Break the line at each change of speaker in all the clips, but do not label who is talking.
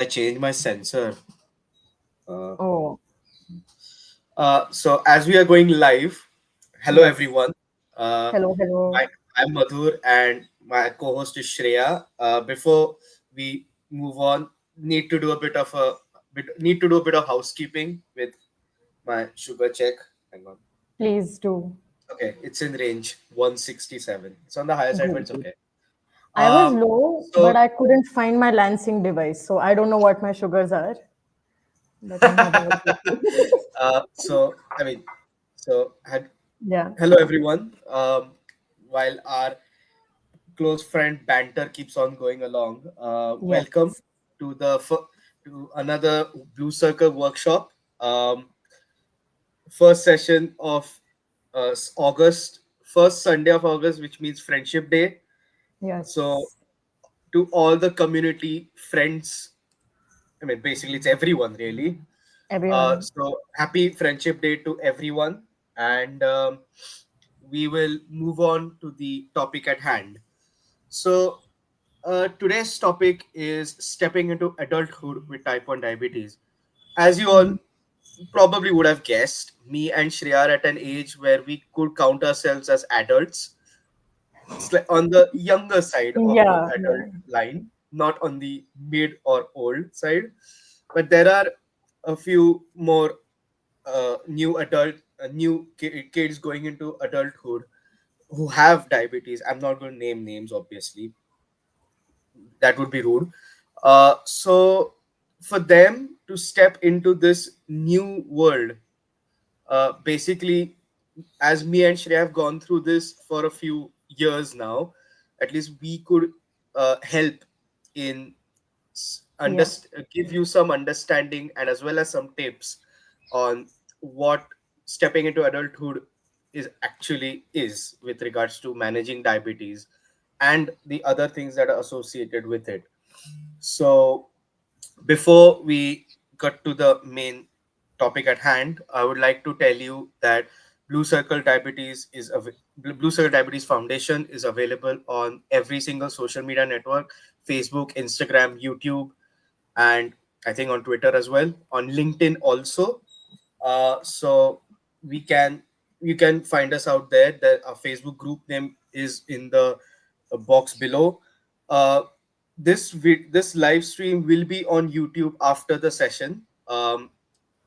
I changed my sensor. Uh,
Oh,
so as we are going live, hello
yes.
everyone. Uh,
Hello, hello.
I'm Madhur and my co-host is Shreya. Before we move on, need to do a bit of housekeeping with my sugar check. Hang on.
Please do.
Okay, it's in range 167. It's on the higher side, but
Good,
it's
good.
okay.
I was
Um,
low, but
so
I couldn't find my lancing device, so I don't know what my sugars are, but I'm having a coffee.
so I mean, so had
Yeah.
hello everyone. While our close friend banter keeps on going along, welcome
Yes.
to to another Blue Circle workshop. First session of August, first Sunday of August, which means Friendship Day. So
Yes.
to all the community friends, I mean basically it's everyone really.
Everyone.
So happy Friendship Day to everyone, and we will move on to the topic at hand. So today's topic is stepping into adulthood with type 1 diabetes. As you all
Mhm.
probably would have guessed, me and Shreya are at an age where we could count ourselves as adults, on the younger side of the
Yeah,
adult
yeah,
line, not on the mid or old side. But there are a few more kids going into adulthood who have diabetes. I'm not going to name names, obviously, that would be rude. So for them to step into this new world, basically, as me and Shreya have gone through this for a few years now, at least we could help in
yeah,
give you some understanding and as well as some tips on what stepping into adulthood is with regards to managing diabetes and the other things that are associated with it. So before we cut to the main topic at hand, I would like to tell you that Blue Circle Diabetes Blue Circle Diabetes Foundation is available on every single social media network: Facebook, Instagram, YouTube, and I think on Twitter as well, on LinkedIn also. So we can you can find us out there. The our Facebook group name is in the box below. Uh, this live stream will be on YouTube after the session.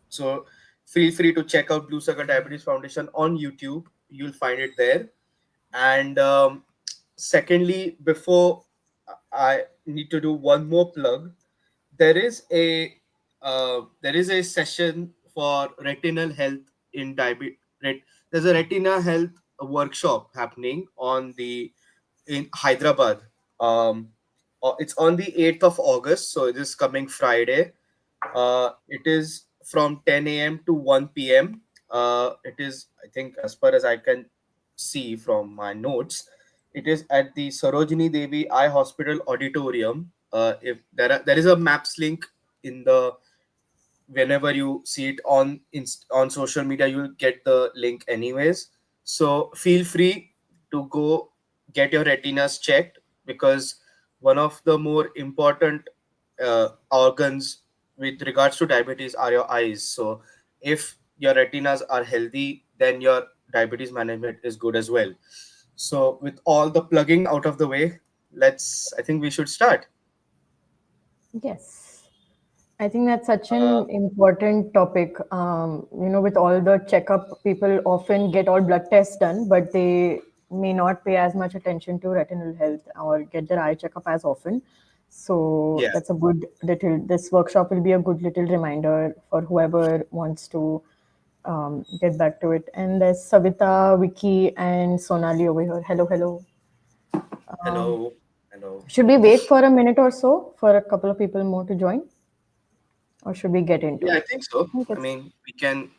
So feel free to check out Blue Circle Diabetes Foundation on YouTube. You'll find it there. And secondly, before I need to do one more plug, there is a there is a session for retinal health in diabetes. There's a retina health workshop happening on the in Hyderabad. Um, it's on the 8th of August, so it is coming Friday. It is from 10 a.m. to 1 p.m. It is, I think, as far as I can see from my notes, it is at the Sarojini Devi Eye Hospital Auditorium. If there is a maps link in the whenever you see it on social media, you'll get the link anyways. So feel free to go get your retinas checked, because one of the more important organs with regards to diabetes are your eyes. So if your retinas are healthy, then your diabetes management is good as well. So with all the plugging out of the way, let's I think we should start.
yes. I think that's such
uh,
an important topic. With all the checkup, people often get all blood tests done, but they may not pay as much attention to retinal health or get their eye checkup as often. So
yeah.
that's a good little, this workshop will be a good little reminder for whoever wants to get back to it. And there's Savita, Vicky, and Sonali over here. Hello, hello.
Hello. Hello.
Should we wait for a minute or so for a couple of people more to join, or should we get into
Yeah, I
it?
think so.
I think
I
it's
mean, we can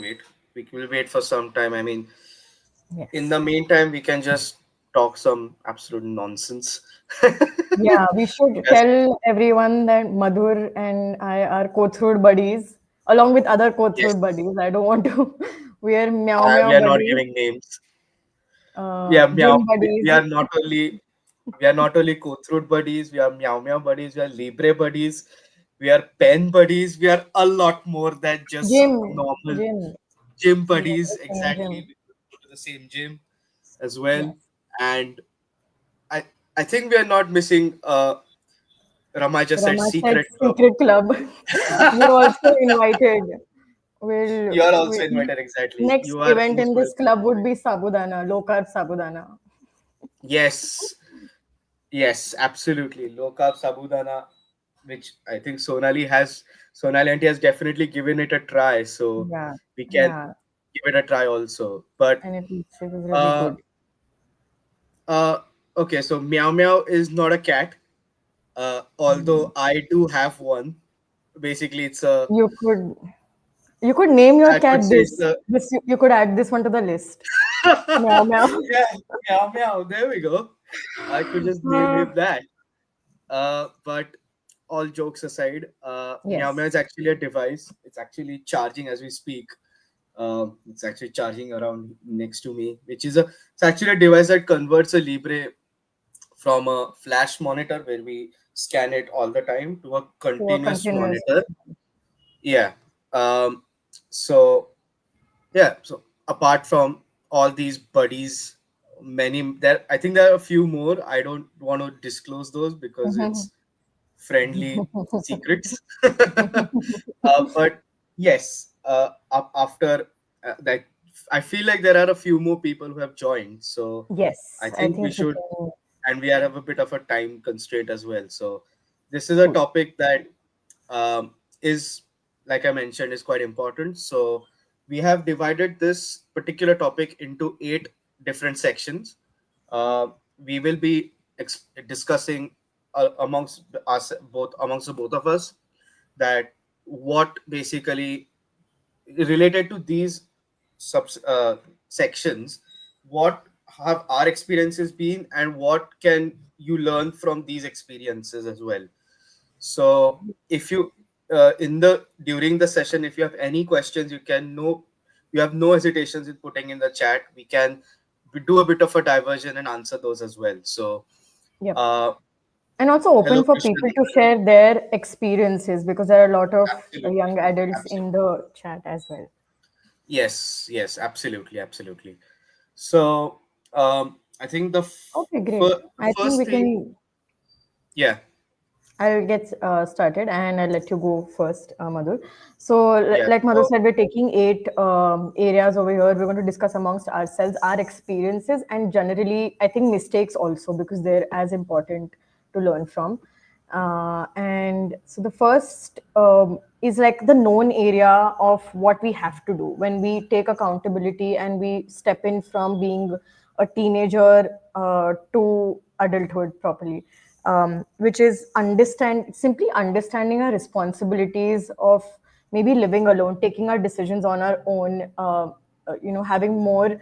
wait. We will wait for some time. I mean, in
yes.
the meantime, we can just talk some absolute nonsense.
Yeah, we should
Yes,
tell everyone that Madhur and I are Kothurud buddies, along with other
yes.
Kothurud buddies. I don't want to. We are meow meow
We are not
buddies,
giving names. We are meow.
gym
We
buddies.
are not only. We are not only Kothroot buddies, we are Meow Meow buddies, we are Libre buddies, we are Pen buddies, we are a lot more than just
Gym,
normal
gym.
gym
We go to
buddies.
the same
Exactly.
gym.
We go to the same gym as well.
Yes.
And I I think we are not missing Rama just said
Rama said
secret club.
secret club. You're also invited.
You are
We
also invited, exactly.
next
You are
event
most
in this
welcome.
club would be sabudana, low carb sabudana.
Yes, yes, absolutely. Low carb sabudana, which I think Sonali auntie has definitely given it a try. So
Yeah,
we can
yeah,
give it a try also. But
and it was really
uh
good.
uh okay, so Meow Meow is not a cat. Although I do have one. Basically, it's a
You could you could name your
I could
cat
say it's
this.
a
You could add this one to the list. Meow meow.
yeah, Meow Meow. There we go. I could just name
Uh,
him that. But all jokes aside, Meow Meow
yes.
is actually a device. It's actually charging as we speak. It's actually charging around next to me, which is it's actually a device that converts a Libre from a flash monitor where we scan it all the time to a
To a
continuous
continuous.
monitor. Yeah. Um, so yeah. So apart from all these buddies, many there. I think there are a few more. I don't want to disclose those because it's friendly secrets. But yes, after that, I feel like there are a few more people who have joined. So I
Yes, I
think we
think we
should,
can.
and we have a bit of a time constraint as well. So this is a
Cool.
topic that um, is, like I mentioned, is quite important. So we have divided this particular topic into 8 different sections. Uh, we will be discussing amongst us both amongst the both of us that what basically related to these sub sections, what have our experiences been and what can you learn from these experiences as well. So if you in the during the session, if you have any questions, you have no hesitations in putting in the chat. We do a bit of a diversion and answer those as well. So
Yep.
uh
And also
hello
open for
Krishna.
people to share their experiences because there are a lot of
Absolutely,
young adults in
absolutely.
the chat as well.
Yes, yes, absolutely, absolutely. So I think
Okay, great. I think
first
we
thing,
can.
yeah,
I'll get started and I'll let you go first, Madhur. So,
yeah.
like Madhur
So
said, we're taking 8 areas over here. We're going to discuss amongst ourselves our experiences and generally, I think, mistakes also because they're as important to learn from. And so, the first is like the known area of what we have to do when we take accountability and we step in from being a teenager to adulthood properly, which is simply understanding our responsibilities of maybe living alone, taking our decisions on our own, having more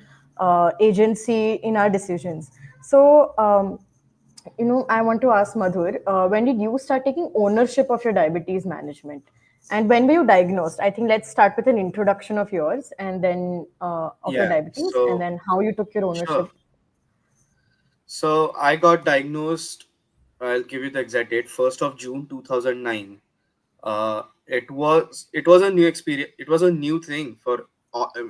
agency in our decisions. So, I want to ask Madhur, when did you start taking ownership of your diabetes management? And when were you diagnosed? I think let's start with an introduction of yours and then of your
yeah,
diabetes and
so
then how you took your
sure.
ownership.
So I got diagnosed. I'll give you the exact date. 1st of June 2009. It was a new experience. It was a new thing for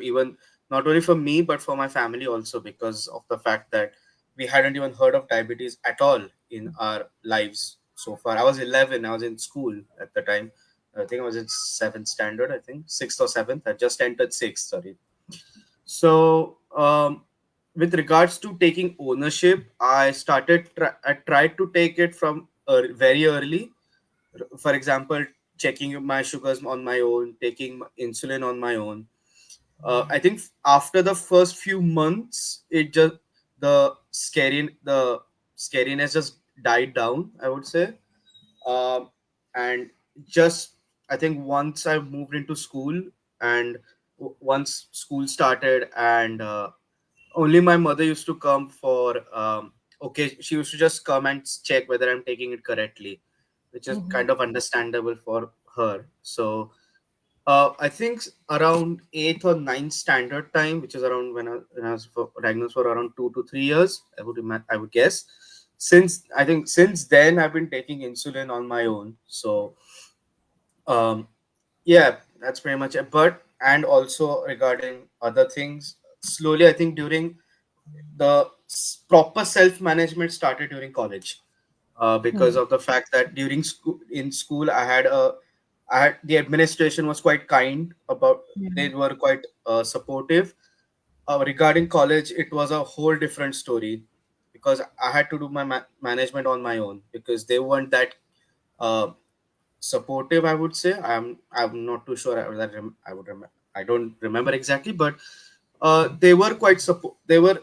even not only for me but for my family also, because of the fact that we hadn't even heard of diabetes at all in our lives so far. I was 11. I was in school at the time. I think I was in seventh standard. I think sixth or seventh. I just entered sixth. Sorry. So, with regards to taking ownership, I tried to take it from very early. For example, checking my sugars on my own, taking insulin on my own. I think after the first few months, the scariness just died down, I would say. Um, and just I think once I moved into school and once school started and only my mother used to come for okay, she used to just come and check whether I'm taking it correctly, which is kind of understandable for her. So I think around 8th or 9th standard time, which is around when I was diagnosed for around 2 to 3 years, I would guess. since then I've been taking insulin on my own. So um yeah, that's pretty much it. But and also regarding other things, slowly I think during the proper self management started during college, because
Hmm.
of the fact that during school, in school, I had the administration was quite kind about,
Yeah.
they were quite supportive. Regarding college, it was a whole different story, because I had to do my management on my own, because they weren't that uh, supportive, I would say. I'm not too sure that I would remember. I don't remember exactly, but they were quite support. They were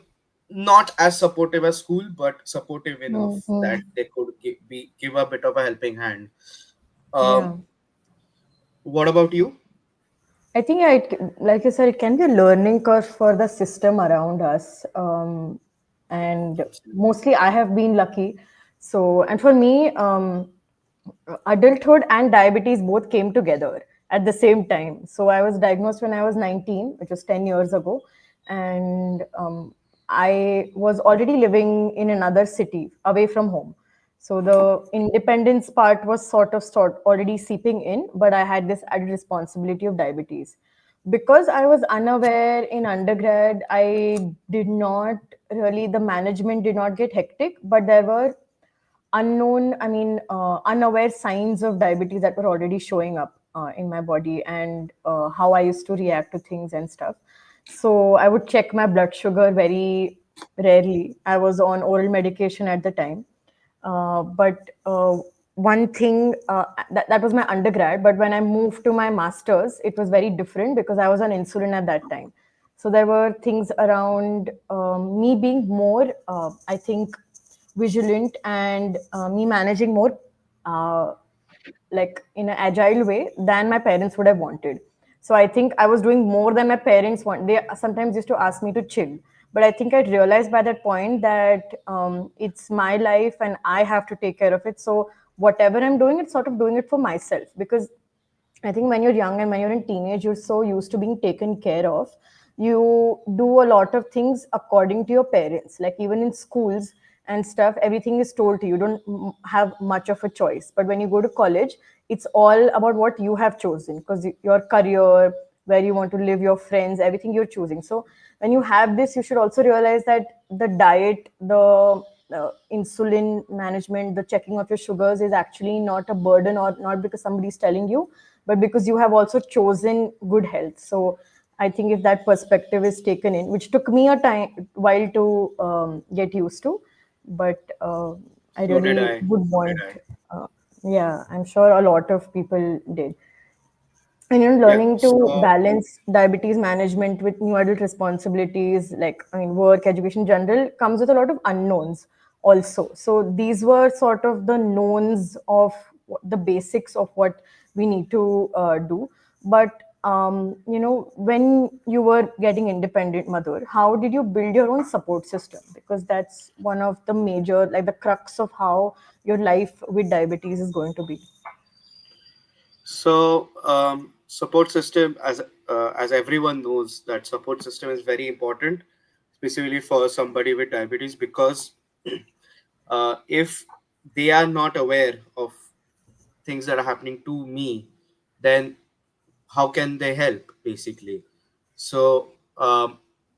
not as supportive as school, but supportive enough that
Hmm.
they could give a bit of a helping hand. Um,
Yeah.
what about you?
I think, yeah, like you said, it can be a learning curve for the system around us. And
Absolutely.
mostly I have been lucky. So, and for me, adulthood and diabetes both came together at the same time. So I was diagnosed when I was 19, which was 10 years ago. And I was already living in another city away from home. So the independence part was sort already seeping in, but I had this added responsibility of diabetes. Because I was unaware in undergrad, I did not really, the management did not get hectic, but there were unaware signs of diabetes that were already showing up in my body, and how I used to react to things and stuff. So I would check my blood sugar very rarely. I was on oral medication at the time. But one thing that was my undergrad, but when I moved to my master's, it was very different because I was on insulin at that time. So there were things around me being more, I think, vigilant, and me managing more uh, like in an agile way than my parents would have wanted. So I think I was doing more than my parents want. They sometimes used to ask me to chill, but I think I realized by that point that it's my life and I have to take care of it. So whatever I'm doing, it's sort of doing it for myself, because I think when you're young and when you're in teenage, you're so used to being taken care of. You do a lot of things according to your parents. Like even in schools and stuff, everything is told to you. You don't have much of a choice. But when you go to college, it's all about what you have chosen, because your career, where you want to live, your friends, everything you're choosing. So when you have this, you should also realize that the diet, the insulin management, the checking of your sugars is actually not a burden, or not because somebody's telling you, but because you have also chosen good health. So I think if that perspective is taken in, which took me a time while to get used to, but I
So did
really
I.
would
So did
want,
I.
yeah, I'm sure a lot of people did. And
Yeah.
learning to
So
balance diabetes management with new adult responsibilities, like work, education, general, comes with a lot of unknowns also. So these were sort of the knowns of the basics of what we need to do. But when you were getting independent, mother, how did you build your own support system? Because that's one of the major, like the crux of how your life with diabetes is going to be.
support system, as everyone knows, that support system is very important, specifically for somebody with diabetes, because if they are not aware of things that are happening to me, then how can they help, basically? So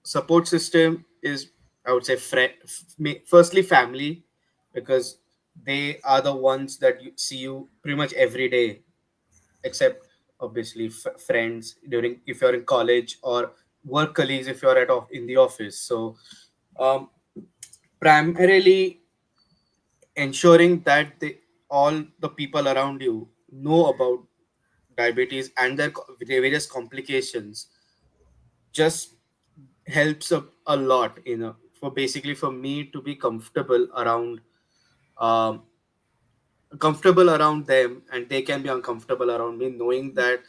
support system is, I would say, firstly family, because they are the ones that you see you pretty much every day, except obviously friends during, if you're in college, or work colleagues if you're in the office. So um, primarily ensuring that all the people around you know about diabetes and their various complications just helps a lot, for basically for me to be um, comfortable around them, and they can be uncomfortable around me, knowing that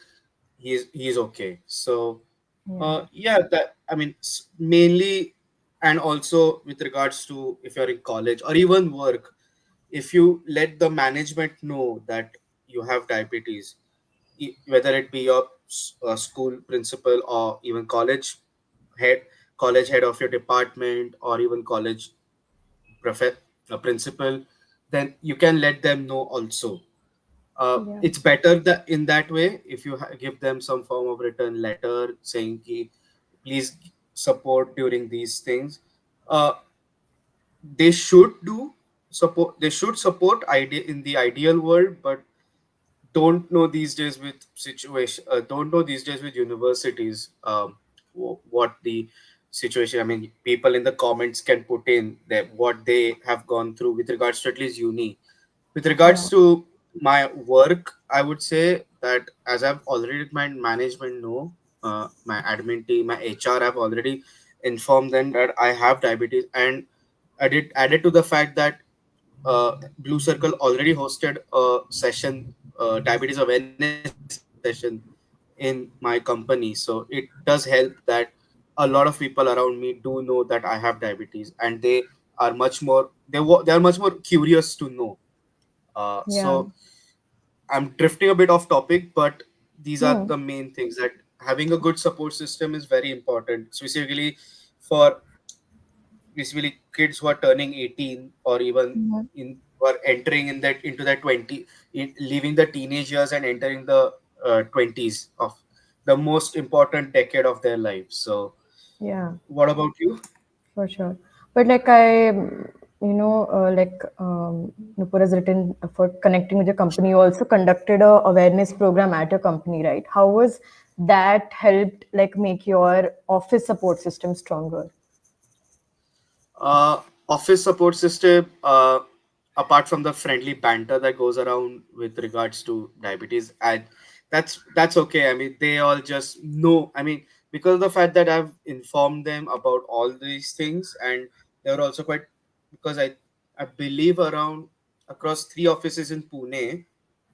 he's okay. So
Yeah.
yeah, that, I mean, mainly. And also with regards to if you're in college or even work, if you let the management know that you have diabetes, whether it be your school principal, or even head college head of your department, or even college a principal, then you can let them know also.
Yeah.
It's better that in that way if you give them some form of written letter saying ki, please support during these things. uh, they should do support, they should support idea in the ideal world, but don't know these days with situation, don't know these days with universities, what the situation, I mean, people in the comments can put in that what they have gone through with regards to at least uni. With
Yeah.
regards to my work, I would say that as I've already let my management know, my admin team, my HR, have already informed them that I have diabetes, and I did added to the fact that Blue Circle already hosted a session, diabetes awareness session in my company. So it does help that a lot of people around me do know that I have diabetes, and they are much more they are much more curious to know.
Yeah.
So I'm drifting a bit off topic, but these are
Hmm.
the main things that having a good support system is very important, specifically for basically kids who are turning 18 or even
Mhm.
in who are entering in that into their 20, leaving the teenage years and entering the 20s of the most important decade of their lives. So
Yeah.
what about you?
For sure. But like I, like Nupur has written for connecting with your company, you also conducted a awareness program at your company, right? How was that helped like make your office support system stronger?
uh, Office support system, apart from the friendly banter that goes around with regards to diabetes, and that's okay. I mean, they all just know, I mean, because of the fact that I've informed them about all these things, and they were also quite, because I believe around across three offices in Pune,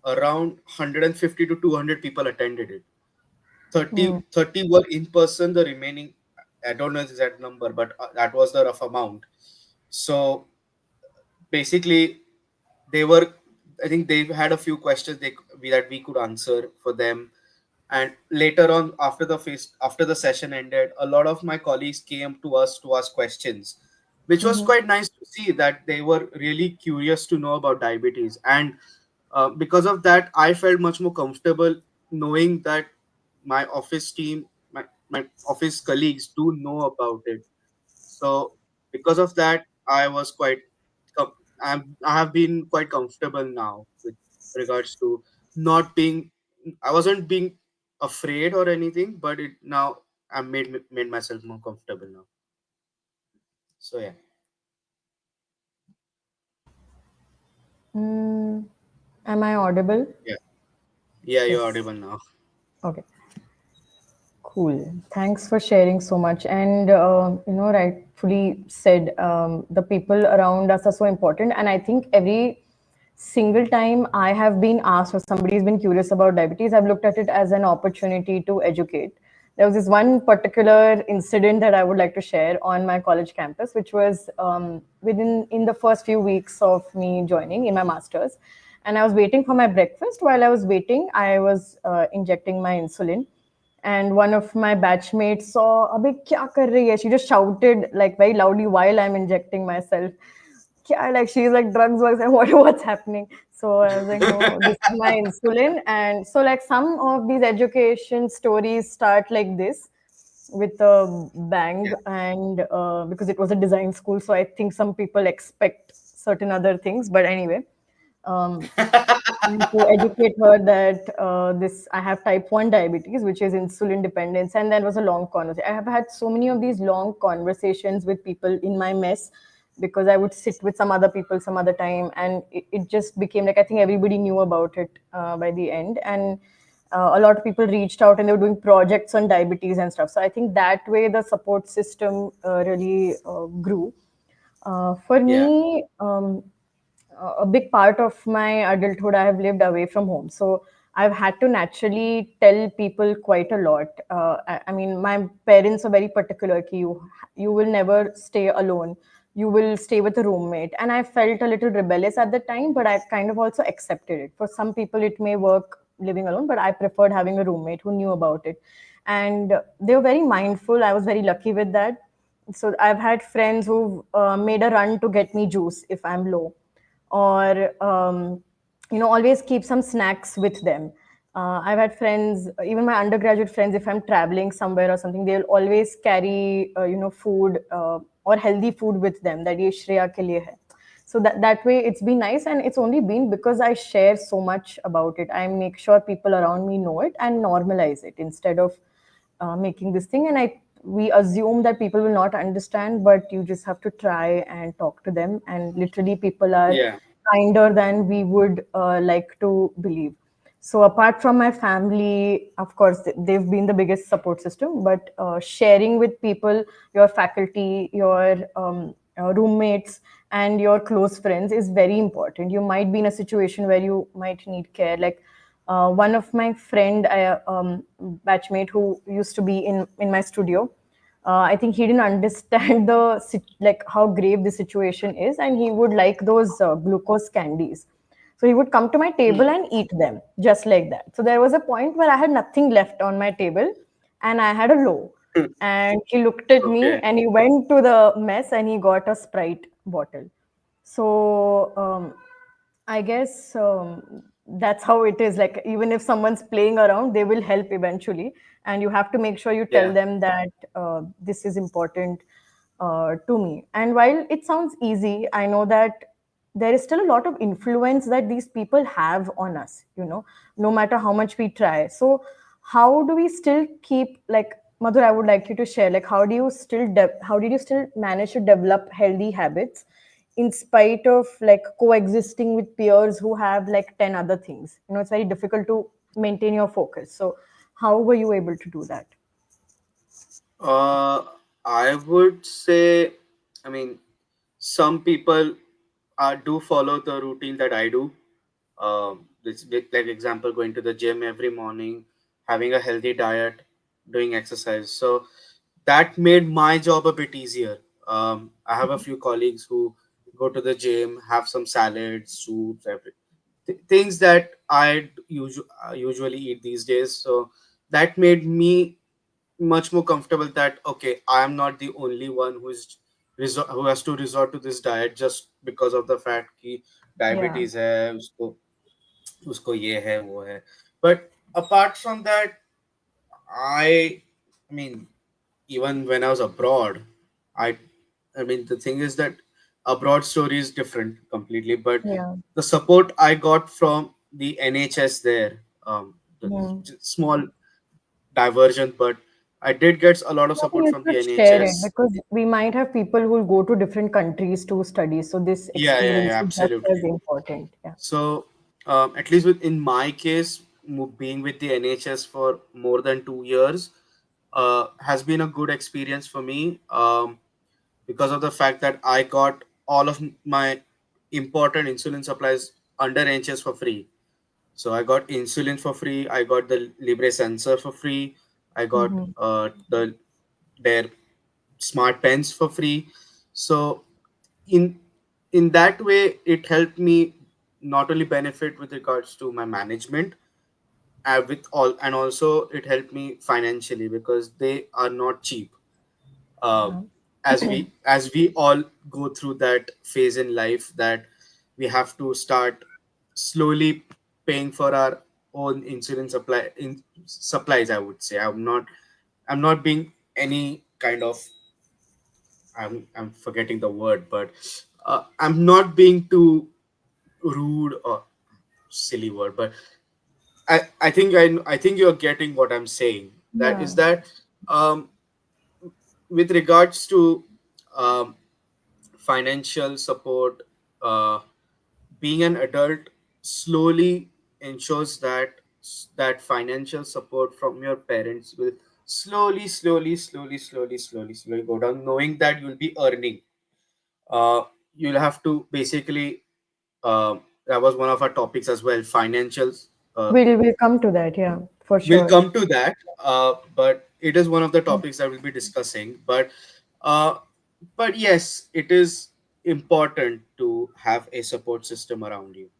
around 150 to 200 people attended it.
Hmm.
30 were in person, the remaining, I don't know the exact number, but that was the rough amount. So basically, they were, I think they had a few questions that we could answer for them. And later on, after the session ended, a lot of my colleagues came to us to ask questions, which was
Mm-hmm.
quite nice to see that they were really curious to know about diabetes. And because of that, I felt much more comfortable knowing that my office team, my office colleagues do know about it. So because of that, I was quite, I have been quite comfortable now with regards to not being, I wasn't being afraid or anything, but it now I made myself more comfortable now. So yeah,
Mm, am I audible?
yeah, yeah. You're
Yes.
audible now.
Okay. Cool. Thanks for sharing so much. And, rightfully said, the people around us are so important. And I think every single time I have been asked or somebody's been curious about diabetes, I've looked at it as an opportunity to educate. There was this one particular incident that I would like to share on my college campus, which was within in the first few weeks of me joining in my master's. And I was waiting for my breakfast. While I was waiting, I was injecting my insulin, and one of my batchmates saw, "Abhi kya kar rahi hai?" She just shouted like very loudly while I'm injecting myself. Kya, like she's like drugs and what's happening? So I was like, no, this is my insulin. And so like some of these education stories start like this with a bang, and because it was a design school, so I think some people expect certain other things. But anyway, um, and to educate her that this I have type 1 diabetes, which is insulin dependence. And that was a long conversation. I have had so many of these long conversations with people in my mess, because I would sit with some other people some other time, and it just became like I think everybody knew about it by the end. And a lot of people reached out and they were doing projects on diabetes and stuff. So I think that way the support system really grew. For
Yeah.
me, a big part of my adulthood I have lived away from home, so I've had to naturally tell people quite a lot. I mean, my parents are very particular ki you will never stay alone, you will stay with a roommate. And I felt a little rebellious at the time, but I kind of also accepted it. For some people it may work living alone, but I preferred having a roommate who knew about it. And they were very mindful. I was very lucky with that. So I've had friends who've made a run to get me juice if I'm low, or always keep some snacks with them. I've had friends, even my undergraduate friends, if I'm traveling somewhere or something, they'll always carry food or healthy food with them. That ye Shreya ke liye hai. So that way it's been nice, and it's only been because I share so much about it. I make sure people around me know it and normalize it instead of making this thing. And I we assume that people will not understand, but you just have to try and talk to them, and literally people are
Yeah,
kinder than we would like to believe. So apart from my family, of course, they've been the biggest support system, but sharing with people, your faculty, your roommates, and your close friends is very important. You might be in a situation where you might need care. Like one of my friend, batchmate who used to be in my studio, I think he didn't understand like how grave the situation is, and he would like those glucose candies. So he would come to my table
hmm.
and eat them just like that. So there was a point where I had nothing left on my table, and I had a low. And he looked at me
Okay.
and he went to the mess and he got a Sprite bottle. So I guess that's how it is. Like, even if someone's playing around, they will help eventually. And you have to make sure you tell
Yeah.
them that this is important to me. And while it sounds easy, I know that there is still a lot of influence that these people have on us, no matter how much we try. So, how do we still keep, like, Madhur, I would like you to share, like, how did you still manage to develop healthy habits in spite of like coexisting with peers who have like 10 other things? It's very difficult to maintain your focus. So how were you able to do that?
Uh, I would say, I mean, some people do follow the routine that I do. Like example, going to the gym every morning, having a healthy diet, doing exercise. So that made my job a bit easier. I have a few colleagues who go to the gym, have some salads, soups, things that usually eat these days. So that made me much more comfortable that okay, I am not the only one who has to resort to this diet just because of the fact कि
Yeah.
diabetes है उसको उसको ये है वो है. But apart from that, I mean, even when I was abroad, I I mean the thing is that abroad story is different completely, but
Yeah.
the support I got from the NHS there, the
Hmm.
small divergent, but I did get a lot of
I think
support
you
from the
should share it
NHS.
because we might have people who will go to different countries to study. So this
Yeah,
experience is just as
absolutely.
important. Yeah.
So, at least in my case, being with the NHS for more than 2 years has been a good experience for me because of the fact that I got all of my important insulin supplies under NHS for free. So I got insulin for free. I got the Libre sensor for free. I got
Hmm.
their smart pens for free. So in in that way, it helped me not only benefit with regards to my management, with all, and also it helped me financially because they are not cheap. Um,
Yeah.
as we all go through that phase in life that we have to start slowly paying for our own insulin supplies. I would say I'm not being any kind of, I'm forgetting the word, but I'm not being too rude or silly word, but I think you're getting what I'm saying. That
Yeah.
is that um, with regards to um, financial support, uh, being an adult slowly ensures that financial support from your parents will slowly go down, knowing that you'll be earning. uh, you'll have to basically, that was one of our topics as well, financials. uh,
We'll come to that. Yeah, for
we'll
sure.
come to that, but it is one of the topics that we'll be discussing. Uh, but yes, it is important to have a support system around you,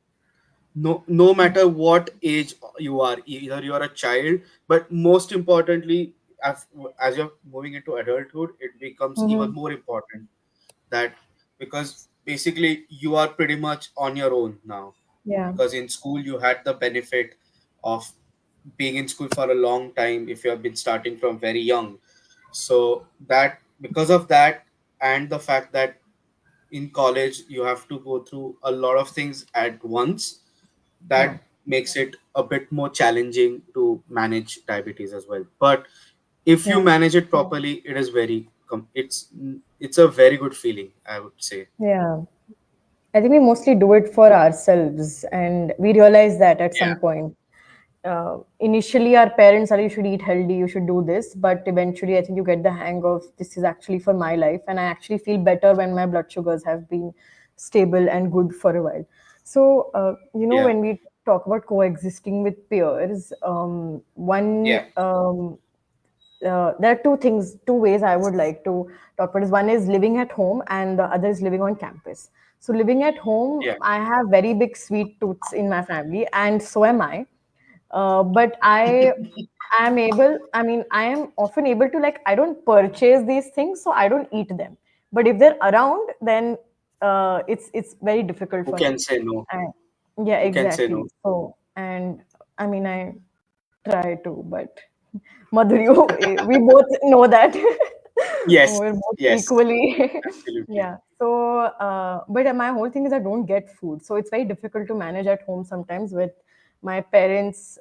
no matter what age you are, either you are a child, but most importantly, as you're moving into adulthood, it becomes even
Mm-hmm.
more important that, because basically you are pretty much on your own now,
Yeah.
because in school you had the benefit of being in school for a long time if you have been starting from very young. So that, because of that, and the fact that in college you have to go through a lot of things at once,
Yeah.
that makes it a bit more challenging to manage diabetes as well. But if you
Yeah.
manage it properly, it is it's a very good feeling, I would say.
Yeah. I think we mostly do it for ourselves, and we realize that at
Yeah,
some point. Initially, our parents are, you should eat healthy, you should do this, but eventually, I think you get the hang of this is actually for my life, and I actually feel better when my blood sugars have been stable and good for a while. So,
yeah,
when we talk about coexisting with peers, one
yeah,
there are two ways I would like to talk about. Is one is living at home, and the other is living on campus. So living at home,
yeah.
I have very big sweet tooths in my family, and so am I. But I am often able to, like, I don't purchase these things, so I don't eat them. But if they're around, then it's very difficult
Who
for
can
me.
say no?
And yeah,
Who can say no?
exactly. So, and I try to, but Madhur, you, we both know that
Yes,
we're both
yes,
equally.
absolutely.
Yeah. So, but my whole thing is I don't get food. So it's very difficult to manage at home sometimes with my parents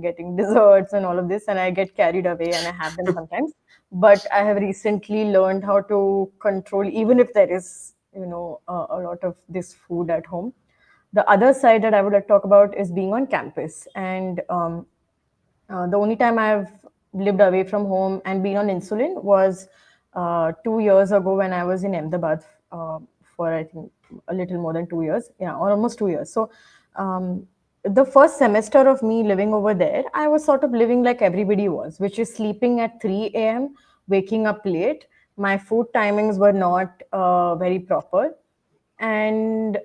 getting desserts and all of this, and I get carried away and I have them sometimes. But I have recently learned how to control, even if there is, a lot of this food at home. The other side that I would like to talk about is being on campus. And the only time I've lived away from home and been on insulin was 2 years ago when I was in Ahmedabad uh, for, I think, a little more than 2 years. Yeah, or almost 2 years. So um, the first semester of me living over there, I was sort of living like everybody was, which is sleeping at 3 a.m., waking up late. My food timings were not very proper, and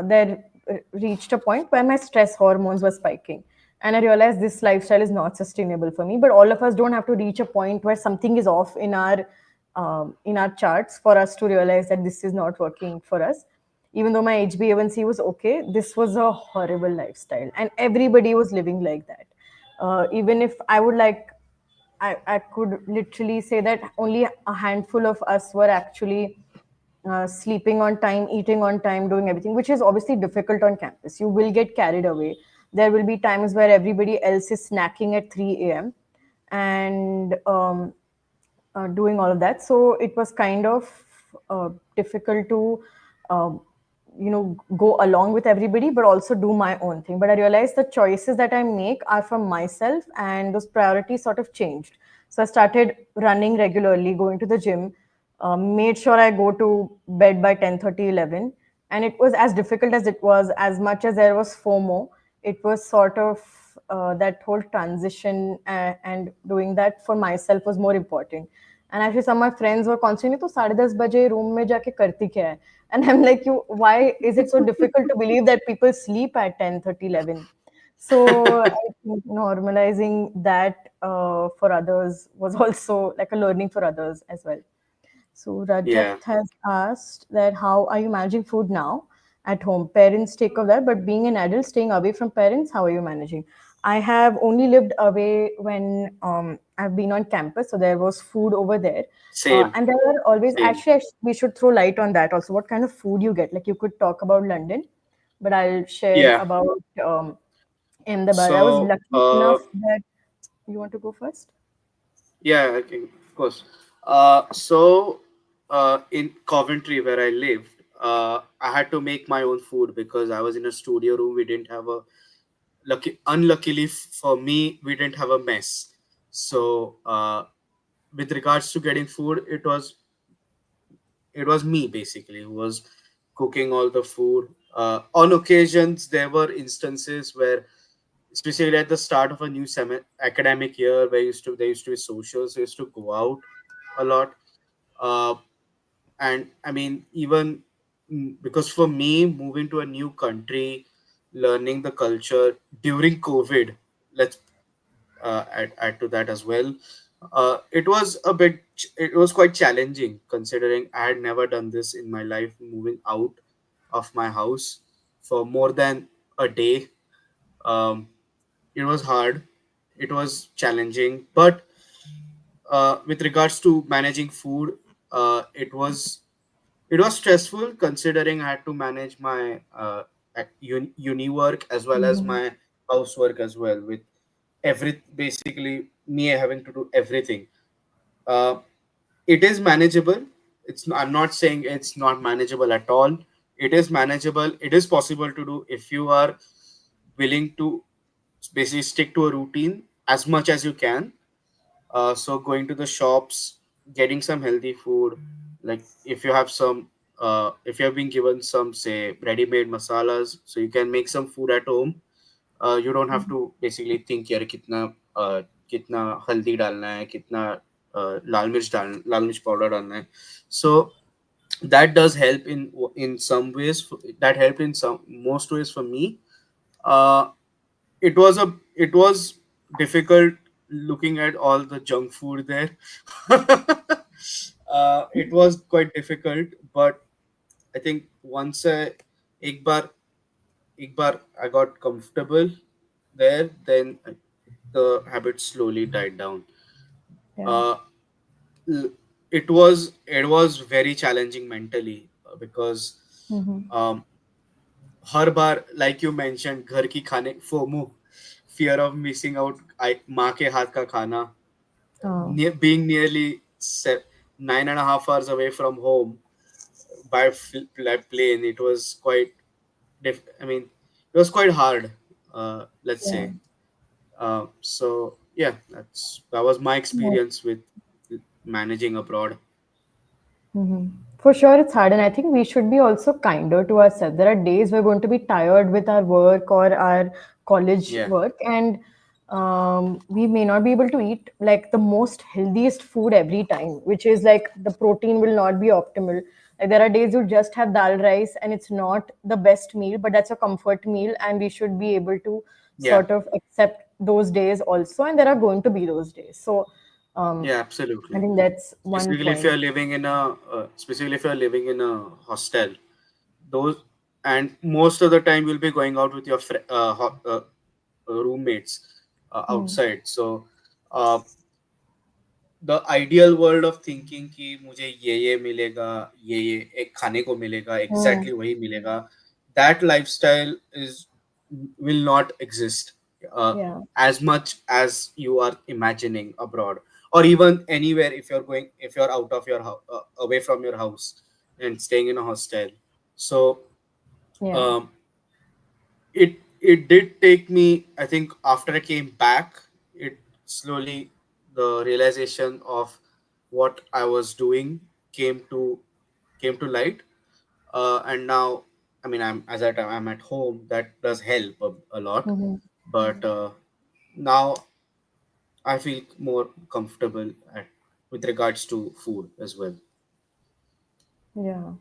there reached a point where my stress hormones were spiking, and I realized this lifestyle is not sustainable for me. But all of us don't have to reach a point where something is off in our charts for us to realize that this is not working for us. Even though my HbA1c was okay, this was a horrible lifestyle, and everybody was living like that. Even if I would like, I could literally say that only a handful of us were actually sleeping on time, eating on time, doing everything, which is obviously difficult on campus. You will get carried away. There will be times where everybody else is snacking at 3 a.m. and doing all of that. So it was kind of difficult to, uh, go along with everybody, but also do my own thing. But I realized the choices that I make are from myself, and those priorities sort of changed. So I started running regularly, going to the gym, made sure I go to bed by 10:30, 11. And it was as difficult as it was, as much as there was FOMO, it was sort of that whole transition, and doing that for myself was more important. And actually, some of my friends were constantly, "तो 10:30 बजे room में जाके करती क्या है?" And I'm like, "You, why is it so difficult to believe that people sleep at 10:30, 11?" So I think normalizing that for others was also like a learning for others as well. So Rajat
Yeah,
has asked that how are you managing food now at home? Parents take of that, but being an adult, staying away from parents, how are you managing? I have only lived away when I've been on campus, so there was food over there,
same,
and there are always,
same.
actually we should throw light on that also. What kind of food you get? Like, you could talk about London, but I'll share
Yeah.
about Ahmedabad. I was
So,
lucky enough that, you want to go first?
yeah, okay, of course. In Coventry, where I lived, I had to make my own food because I was in a studio room. We didn't have a unluckily for me, we didn't have a mess. So, with regards to getting food, it was me basically who was cooking all the food. On occasions, there were instances where, especially at the start of a new academic year, where there used to be socials, so I used to go out a lot. Uh, and I mean, even because for me, moving to a new country, learning the culture during COVID, let's add to that as well. it was quite challenging considering I had never done this in my life, moving out of my house for more than a day. Um, it was hard, it was challenging, but with regards to managing food, it was stressful considering I had to manage my uni work as well as
Mm-hmm.
my housework as well, with basically me having to do everything. uh, it is manageable. I'm not saying it's not manageable at all. It is manageable, it is possible to do if you are willing to basically stick to a routine as much as you can. So going to the shops, getting some healthy food, like if you have some if you have been given some, say, ready-made masalas, so you can make some food at home. You don't have to basically think यार कितना हल्दी डालना है, कितना लाल मिर्च powder डालना है. So that does help in some ways. That helped in some most ways for me. uh, it was difficult looking at all the junk food there. It was quite difficult, but I think once एक बार एक बार I got comfortable there, then the habit slowly died down.
Yeah.
uh, l- it was very challenging mentally, because
Mm-hmm.
um, her bar, like you mentioned, घर की खाने FOMO, fear of missing out, माँ के हाथ का खाना,
Oh,
being nearly 9.5 hours away from home by plane. It was quite I mean, it was quite hard, let's
yeah.
say. So yeah, that was my
Yeah.
experience with managing abroad.
Mm-hmm. For sure, it's hard, and I think we should be also kinder to ourselves. There are days we're going to be tired with our work or our college
Yeah,
work, and we may not be able to eat like the most healthiest food every time, which is like the protein will not be optimal. Like there are days you just have dal rice, and it's not the best meal, but that's a comfort meal, and we should be able to
yeah,
sort of accept those days also. And there are going to be those days. So um,
yeah,
I
absolutely.
think that's one
Specifically if
point.
you're living in a specifically if you're living in a hostel, those, and most of the time you'll be going out with your roommates
Hmm.
outside. So uh, the ideal world of thinking कि मुझे ये मिलेगा, ये एक खाने को मिलेगा,
Hmm.
exactly वही मिलेगा, that lifestyle is will not exist uh,
Yeah.
as much as you are imagining abroad, or even anywhere. If you're out of your house, away from your house, and staying in a hostel. So
Yeah.
um, it did take me, I think, after I came back, it slowly, the realization of what I was doing came to came to light. And now, I mean, I'm at home, that does help a lot.
Hmm.
But now I feel more comfortable with regards to food as well.
Yeah.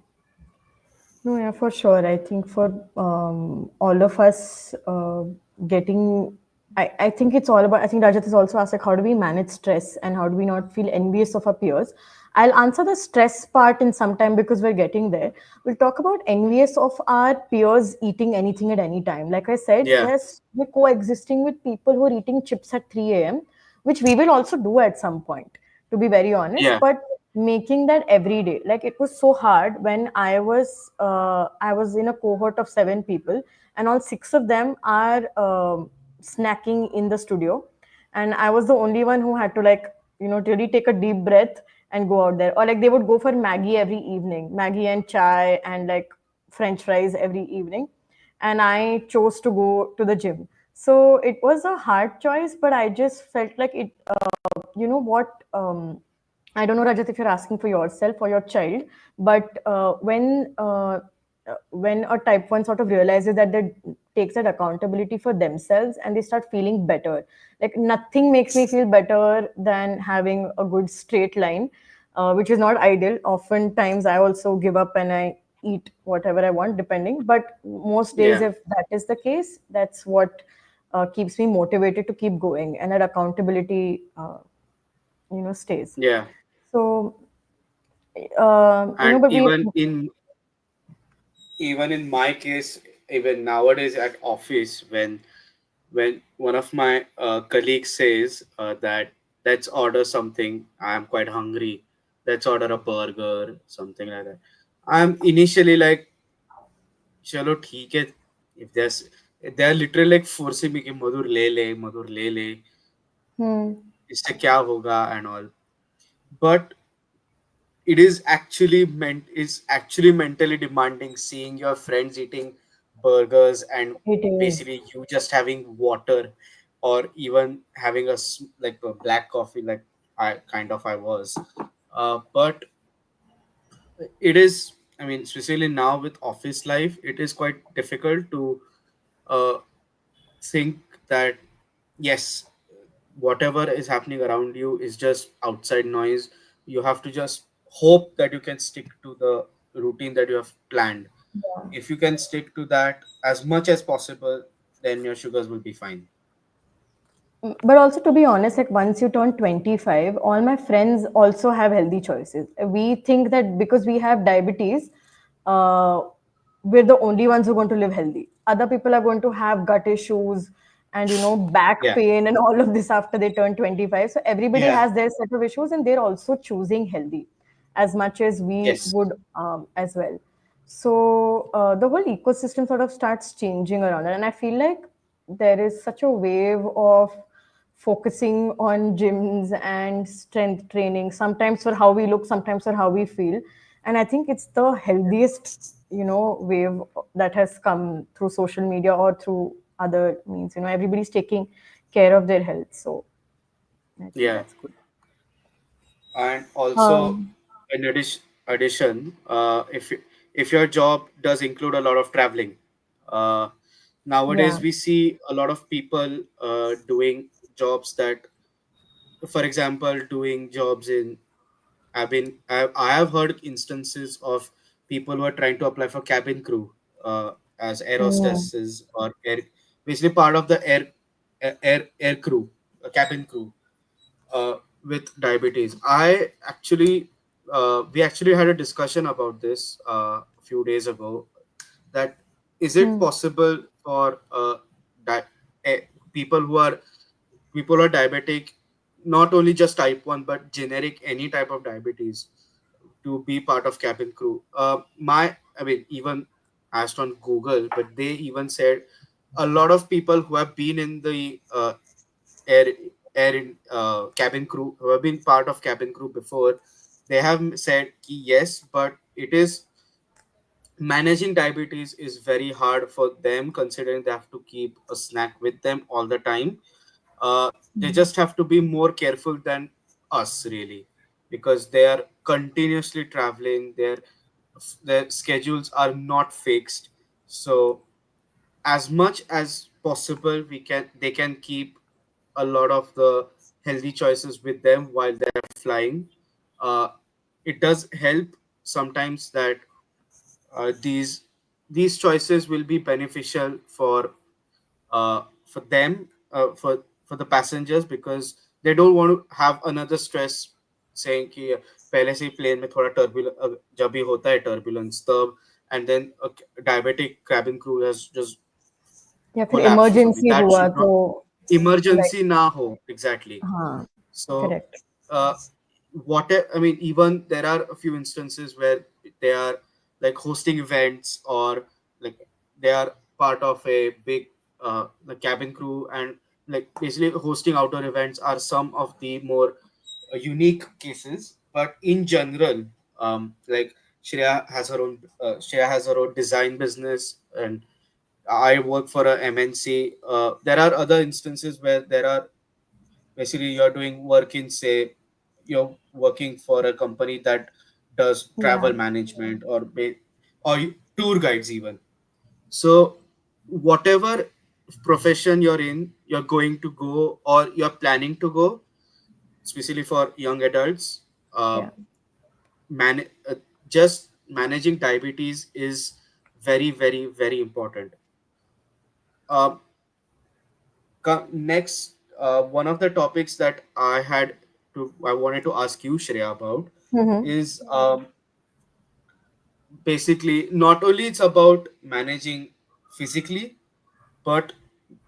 No, yeah, for sure. I think for all of us getting, I think it's all about, I think Rajat has also asked, like, how do we manage stress and how do we not feel envious of our peers? I'll answer the stress part in some time because we're getting there. We'll talk about envious of our peers eating anything at any time. Like I said,
Yeah,
we're coexisting with people who are eating chips at 3 a.m., which we will also do at some point, to be very honest.
yeah,
But making that every day, like it was so hard when I was in a cohort of 7 people, and all 6 of them are snacking in the studio, and I was the only one who had to, like, really take a deep breath and go out there. Or like they would go for Maggie every evening, Maggie and chai and like French fries every evening, and I chose to go to the gym. So it was a hard choice, but I just felt like it, you know what, I don't know, Rajat, if you're asking for yourself or your child, but when a type one sort of realizes that they takes that accountability for themselves and they start feeling better, like nothing makes me feel better than having a good straight line, which is not ideal. Oftentimes, I also give up and I eat whatever I want, depending. But most days,
yeah,
if that is the case, that's what keeps me motivated to keep going, and that accountability. stays.
Yeah.
So
And
but we.
even in my case, even nowadays at office, when one of my colleagues says that let's order something, I'm quite hungry, let's order a burger, something like that, I'm initially like, chalo theek hai. If there's, they're literally like forcing me कि मधुर ले ले
Hmm,
इससे क्या होगा and all. But it is actually actually mentally demanding seeing your friends eating burgers and
it is.
basically you just having water, or even having like a black coffee, like I was, but it is, I mean, especially now with office life, it is quite difficult to uh, think that yes, whatever is happening around you is just outside noise. You have to just hope that you can stick to the routine that you have planned.
Yeah.
If you can stick to that as much as possible, then your sugars will be fine.
But also, to be honest, like once you turn 25, all my friends also have healthy choices. We think that because we have diabetes, uh, we're the only ones who are going to live healthy. Other people are going to have gut issues and back
Yeah.
pain and all of this after they turn 25. So everybody
Yeah.
has their set of issues, and they're also choosing healthy as much as we
Yes.
would, as well. So the whole ecosystem sort of starts changing around it, and I feel like there is such a wave of focusing on gyms and strength training, sometimes for how we look, sometimes for how we feel. And I think it's the healthiest wave that has come through social media or through other means. Everybody's taking care of their health, so I think
Yeah.
that's good.
And also,
um,
in addition, if your job does include a lot of traveling, uh,
yeah.
nowadays we see a lot of people doing jobs that, for example, doing jobs in, I have heard instances of people who are trying to apply for cabin crew, as air
Mm.
hostesses or air, basically part of the air crew, cabin crew, uh, with diabetes. We actually had a discussion about this a few days ago. That is it
Mm.
possible for di- eh, people who are people who are diabetic, not only just type 1 but generic any type of diabetes, to be part of cabin crew? I mean, even asked on Google, but they even said a lot of people who have been in the air air in cabin crew, who have been part of cabin crew before, they have said ki yes, but it is, managing diabetes is very hard for them, considering they have to keep a snack with them all the time. They just have to be more careful than us, really, because they are continuously traveling. Their schedules are not fixed. So as much as possible, they can keep a lot of the healthy choices with them while they're flying. uh, it does help sometimes that uh, these these choices will be beneficial for them, for the passengers, because they don't want to have another stress saying कि पहले से ही plane में थोड़ा turbulence, जब भी होता है turbulence तब, and then a diabetic cabin crew has just
या फिर
collapsed or something.
Emergency
That
हुआ
should
तो
not,
like.
emergency na ho, exactly.
हाँ.
So,
correct.
uh, I mean, even there are a few instances where they are like hosting events, or like they are part of a big the cabin crew, and like basically hosting outdoor events are some of the more unique cases. But in general, like Shreya has her own design business, and I work for a MNC. There are other instances where there are, basically you're doing work in, say, you're working for a company that does
Yeah.
travel management, or tour guides even. So whatever profession you're in, you're going to go or you're planning to go, especially for young adults, uh,
Yeah.
man just managing diabetes is very, very, very important. Next, one of the topics that I had I wanted to ask you, Shreya, about
Mm-hmm.
is basically not only it's about managing physically but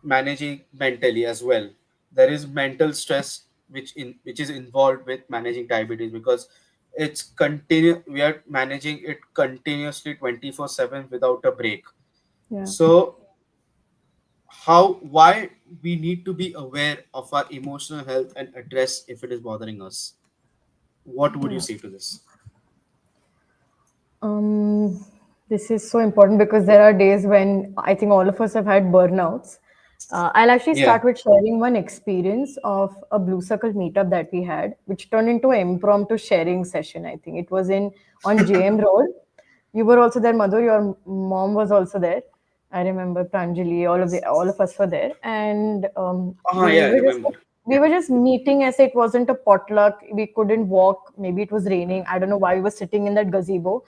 managing mentally as well. There is mental stress which is involved with managing diabetes, because it's continue we are managing it continuously 24/7 without a break.
Yeah.
So how why we need to be aware of our emotional health and address if it is bothering us. What would you
Yeah.
say to this?
Um, this is so important because there are days when I think all of us have had burnouts. I'll actually
Yeah.
start with sharing one experience of a Blue Circle meetup that we had, which turned into an impromptu sharing session. I think it was in on JM Road. You were also there, Madhur. Your mom was also there. I remember Pranjali. All of us were there, and
Yeah, I
we were just
remember.
we were just meeting as it wasn't a potluck. We couldn't walk. Maybe it was raining. I don't know why we were sitting in that gazebo,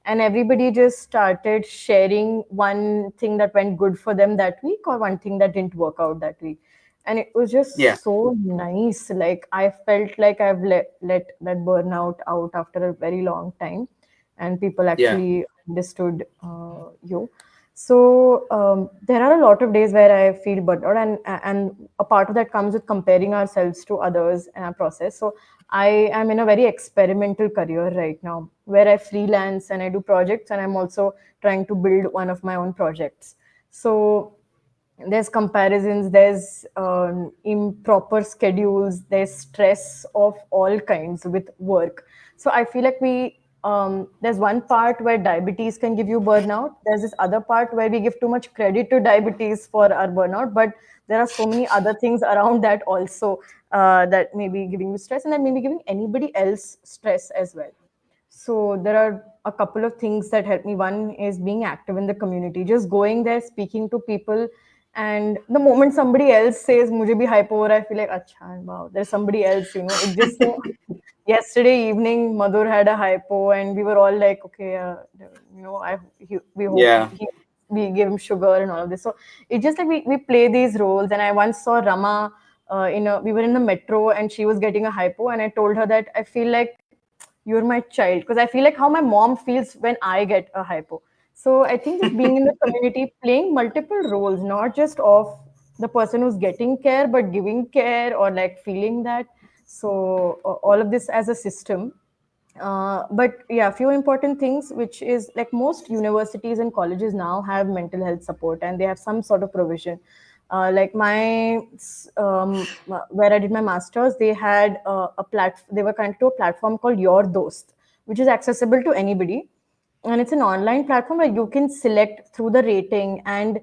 and everybody just started sharing one thing that went good for them that week or one thing that didn't work out that week. And it was
Yeah.
just so nice. Like I felt like I've let that burnout out after a very long time, and people
Yeah.
actually understood you. So there are a lot of days where I feel burnt out, and a part of that comes with comparing ourselves to others in our process. So I am in a very experimental career right now, where I freelance and I do projects, and I'm also trying to build one of my own projects. So there's comparisons, there's improper schedules, there's stress of all kinds with work. So I feel like there's one part where diabetes can give you burnout, there's this other part where we give too much credit to diabetes for our burnout, but there are so many other things around that also, that may be giving you stress and that may be giving anybody else stress as well. So there are a couple of things that help me. One is being active in the community, just going there, speaking to people. And the moment somebody else says, "Mujhe bhi hypo ho raha hai," I feel like, "Acha, wow, there's somebody else." It just so yesterday evening, Madhur had a hypo, and we were all like, "Okay, we hope
Yeah.
we give him sugar and all of this." So it's just like we play these roles. And I once saw Rama. We were in the metro and she was getting a hypo, and I told her that I feel like you're my child, because I feel like how my mom feels when I get a hypo. So I think just being in the community, playing multiple roles, not just of the person who's getting care, but giving care or like feeling that. So all of this as a system. But yeah, a few important things, which is like most universities and colleges now have mental health support and they have some sort of provision. Like where I did my masters, they had they were connected to a platform called Your Dost, which is accessible to anybody, and it's an online platform where you can select through the rating and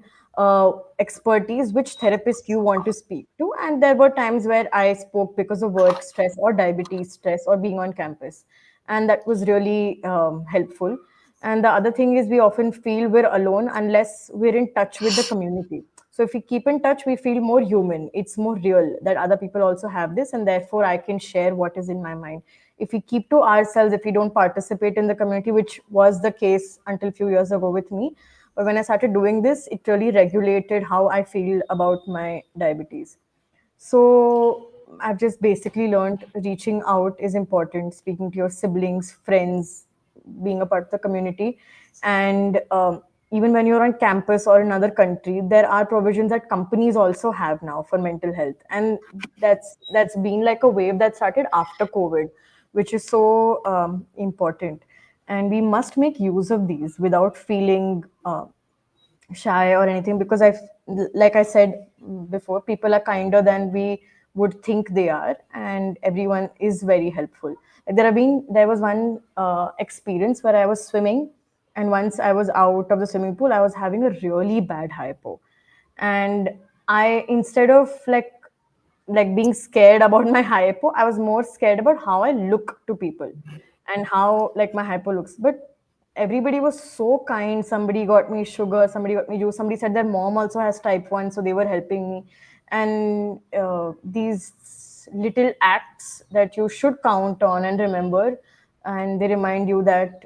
expertise which therapist you want to speak to. And there were times where I spoke because of work stress or diabetes stress or being on campus, and that was really helpful. And the other thing is we often feel we're alone unless we're in touch with the community. So if we keep in touch, we feel more human. It's more real that other people also have this, and therefore I can share what is in my mind. If we keep to ourselves, if we don't participate in the community, which was the case until a few years ago with me, but when I started doing this, it really regulated how I feel about my diabetes. So I've just basically learned reaching out is important, speaking to your siblings, friends, being a part of the community. And even when you're on campus or another country, there are provisions that companies also have now for mental health. And that's been like a wave that started after COVID, which is so important. And we must make use of these without feeling shy or anything, because like I said before, people are kinder than we would think they are, and everyone is very helpful. Like there was one experience where I was swimming, and once I was out of the swimming pool, I was having a really bad hypo. And I, instead of like being scared about my hypo, I was more scared about how I look to people and how like my hypo looks. But everybody was so kind. Somebody got me sugar, somebody got me juice, somebody said their mom also has type 1, so they were helping me. And these little acts that you should count on and remember, and they remind you that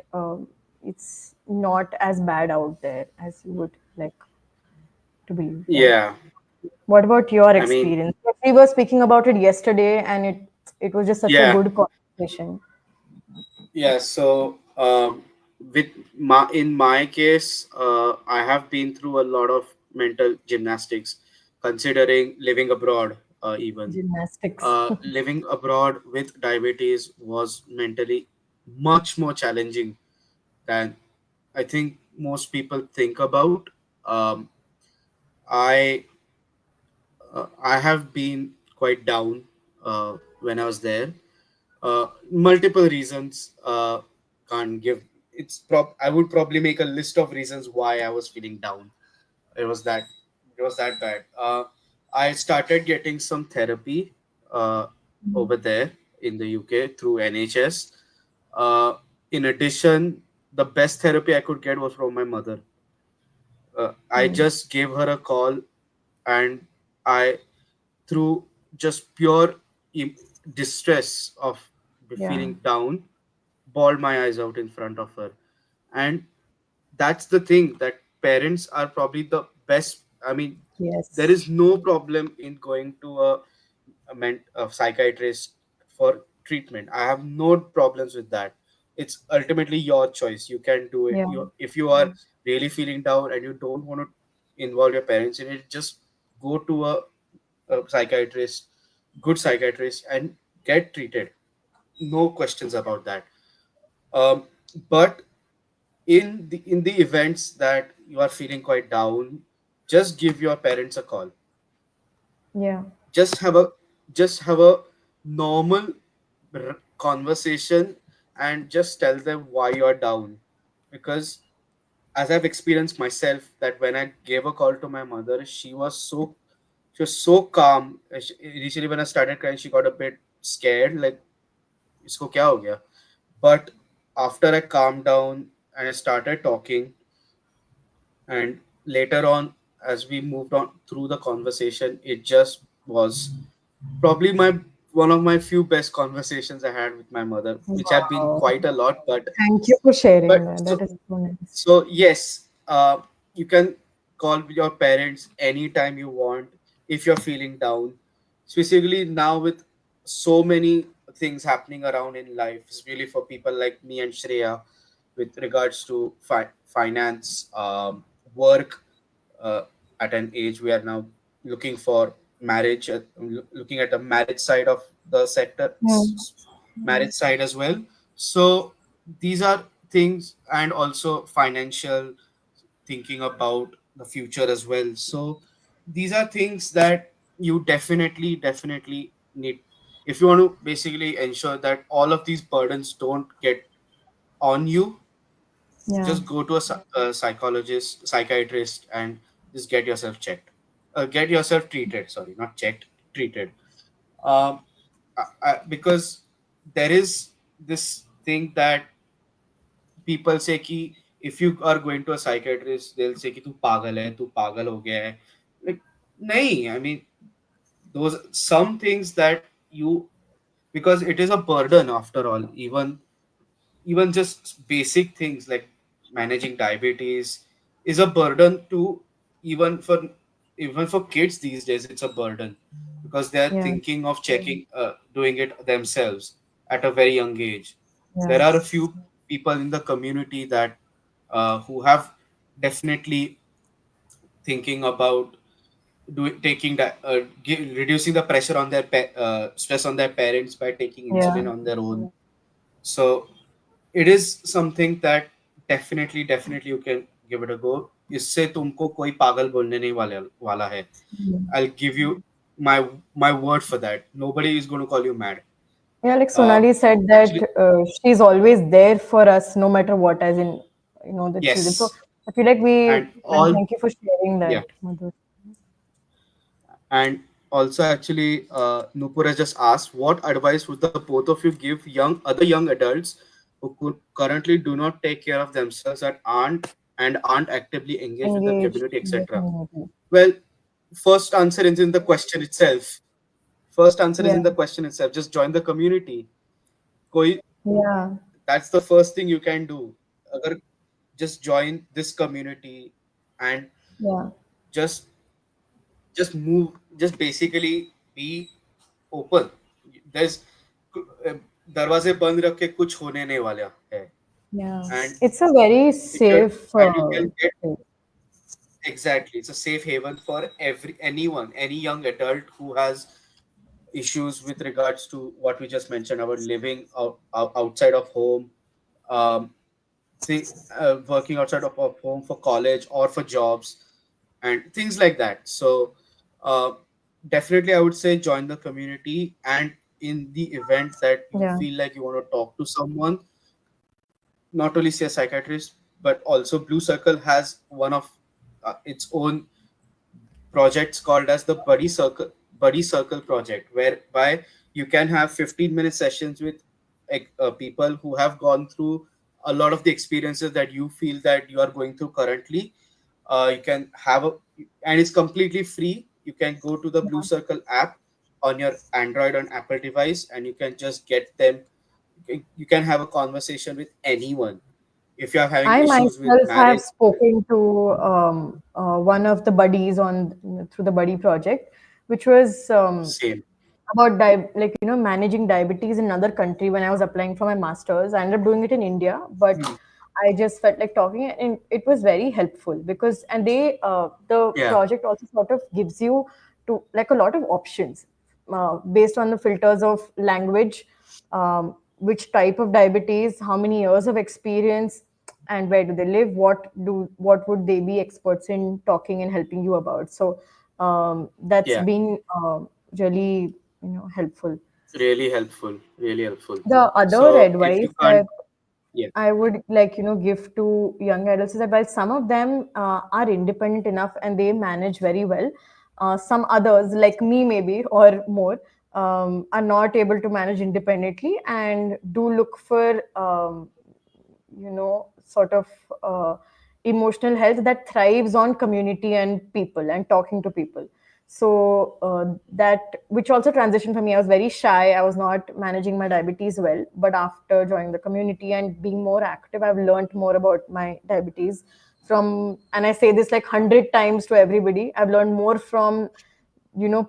it's not as bad out there as you would like to believe, right?
Yeah.
What about your
I mean,
experience? We were speaking about it yesterday, and it was just such a
Yeah,
good conversation.
yeah. So, with in my case, I have been through a lot of mental gymnastics, considering living abroad. Even
Gymnastics.
living abroad with diabetes was mentally much more challenging than I think most people think about. Um, I have been quite down when I was there. Multiple reasons. Can't give. I would probably make a list of reasons why I was feeling down. It was that. It was that bad. I started getting some therapy uh, over there in the UK through NHS. Uh, in addition, the best therapy I could get was from my mother. I
Mm.
just gave her a call, and I, through just pure em- distress of
Yeah.
feeling down, bawled my eyes out in front of her. And that's the thing, that parents are probably the best. I mean, there
Yes.
is no problem in going to a psychiatrist for treatment. I have no problems with that. It's ultimately your choice. You can do it.
Yeah.
If you are really feeling down and you don't want to involve your parents in it, just go to a psychiatrist, good psychiatrist, and get treated. No questions about that. um, but in the events that you are feeling quite down, just give your parents a call.
Yeah.
Just have a just have a normal conversation, and just tell them why you're down. Because as I've experienced myself, that when I gave a call to my mother, she was so calm. Initially when I started crying, she got a bit scared, like, isko kya ho gaya. But after I calmed down and I started talking, and later on, as we moved on through the conversation, it just was probably my one of my few best conversations I had with my mother, which have been
Wow.
quite a lot. but
Thank you for
but
sharing that.
so
That is so nice.
so yes, you can call your parents anytime you want if you're feeling down. Specifically now, with so many things happening around in life, especially for people like me and Shreya, with regards to finance, work. Uh, at an age we are now looking for marriage, looking at the marriage side of the sector,
Mm.
marriage side as well. So these are things, and also financial, thinking about the future as well. So these are things that you definitely need if you want to basically ensure that all of these burdens don't get on you.
Yeah.
Just go to a psychologist, psychiatrist, and just get yourself checked, get yourself treated, sorry, not checked, treated. um, because there is this thing that people say कि if you are going to a psychiatrist, they'll say कि तू पागल है, तू पागल हो गया है. Like, nahi, I mean, those some things that you, because it is a burden after all. Even just basic things like managing diabetes is a burden to, even for even for kids these days. It's a burden because they are
Yeah.
thinking of checking, doing it themselves at a very young age. There are a
Yes.
few people in the community that who have definitely thinking about taking that, reducing the pressure on their stress on their parents by taking
Yeah.
insulin on their own. So it is something that definitely you can give it a go. इससे तुमको कोई पागल बोलने नहीं वाला है.
Mm.
I'll give you my my word for that. Nobody is going to call you mad.
Yeah, like
Uh,
Sonali said that
actually,
she's always there for us, no matter what, as in, the children. So
yes,
I feel like
and
and
all,
thank you for sharing
yeah,
that, Madhur.
and also actually, Nupur has just asked, what advice would the both of you give young adults who currently do not take care of themselves, and aren't actively engaged with the
Engaged
community,
in the
etc.
community.
Well, first answer is in the question itself. First answer is
Yeah.
in the question itself. Just join the community. Koi,
Yeah.
that's the first thing you can do. Agar just join this community, and
Yeah.
just just move, just basically be open. There's दरवाजे बंद रख के कुछ होने नहीं वाला है.
Yeah,
And
it's a very
it can,
safe
and you can get,
thing.
exactly, it's a safe haven for anyone, any young adult who has issues with regards to what we just mentioned about living outside of home, um, the working outside of home for college or for jobs and things like that. So uh, definitely I would say join the community, and in the event that you
Yeah,
feel like you want to talk to someone, not only see a psychiatrist, but also Blue Circle has one of its own projects called as the Buddy Circle project, whereby you can have 15-minute sessions with people who have gone through a lot of the experiences that you feel that you are going through currently. You can have a, and it's completely free. You can go to the Blue
yeah.
Circle app on your Android and Apple device, and you can just get them. You can have a conversation with anyone if you are having
I
issues with
myself have
marriage.
spoken to one of the buddies on through the buddy project, which was
Same.
about like managing diabetes in another country. When I was applying for my masters, I ended up doing it in India, but
Hmm.
I just felt like talking, and it was very helpful because and they the
Yeah.
project also sort of gives you to like a lot of options based on the filters of language, which type of diabetes, how many years of experience, and where do they live, what would they be experts in talking and helping you about. So that's
Yeah.
been really helpful.
Really helpful. Really helpful.
The other
So if you
advice
can't,
that
yeah,
I would like give to young adults is that while some of them are independent enough and they manage very well, some others like me maybe or more are not able to manage independently and do look for sort of emotional health that thrives on community and people and talking to people. So that which also transitioned for me. I was very shy. I was not managing my diabetes well, but after joining the community and being more active, I've learned more about my diabetes from, and I say this like 100 times to everybody, I've learned more from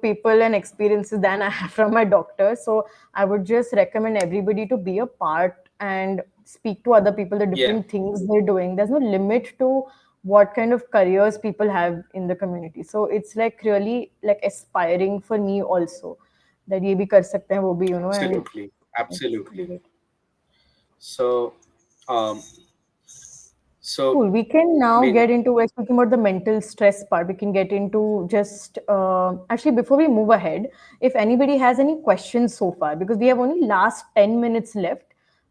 people and experiences than I have from my doctor. So I would just recommend everybody to be a part and speak to other people, the
yeah,
different things they're doing. There's no limit to what kind of careers people have in the community. So it's like really like aspiring for me also that ye bhi kar sakte hain wo bhi, and
absolutely,
it's
absolutely.
great.
So, um, so
Cool. We can
I
now
mean,
get into like speaking about the mental stress part. We can get into just actually before we move ahead, if anybody has any questions so far, because we have only last 10 minutes left.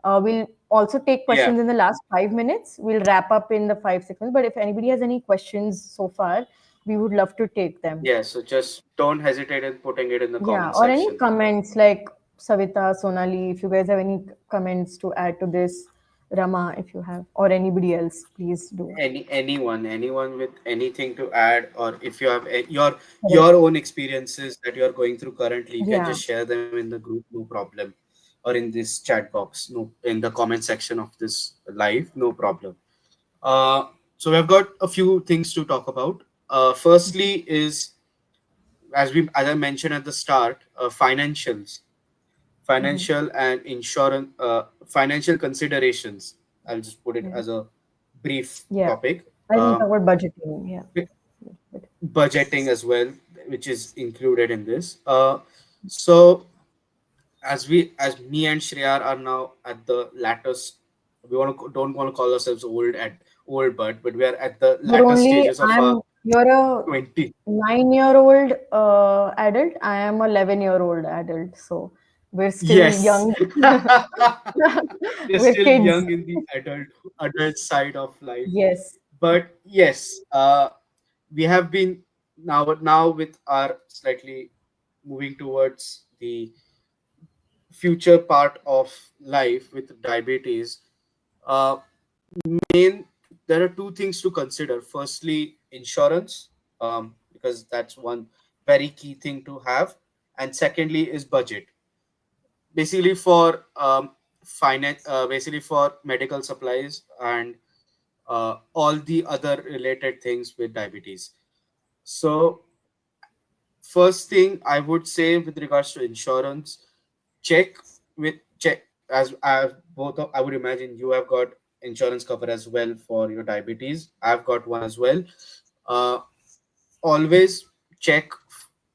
We'll also take
yeah,
questions in the last 5 minutes. We'll wrap up in the 5 6 minutes. But if anybody has any questions so far, we would love to take them.
yeah. So just don't hesitate in putting it in the
Yeah,
comment
or any
section.
comments like Savita, Sonali, if you guys have any comments to add to this, Rama, if you have, or anybody else, please do.
Anyone with anything to add, or if you have
Correct.
your own experiences that you are going through currently, you can
Yeah.
just share them in the group, no problem, or in this chat box, no, in the comment section of this live, no problem. Uh, so we've got a few things to talk about. Firstly is, as I mentioned at the start,
Mhm.
financial and insurance, financial considerations. I'll just put it
Yeah.
as a brief
Yeah.
topic.
I think talk about budgeting. Yeah. But-
Budgeting as well, which is included in this. So as me and Shreya are now at the latter, we don't want to call ourselves old, but we are at the
But
latter
only
stages of our
you're a
20.
9-year-old adult. I am a 11-year-old adult. So we're still
Yes.
young.
We're
We're
still
kids.
young in the adult side of life,
Yes.
but yes, we have been now with our slightly moving towards the future part of life with diabetes. uh, Main, there are two things to consider. Firstly, insurance, because that's one very key thing to have, and secondly is budget, basically for finance, basically for medical supplies and all the other related things with diabetes. So first thing I would say with regards to insurance, check check. as both of, I would imagine you have got insurance cover as well for your diabetes. I've got one as well. Uh, Always check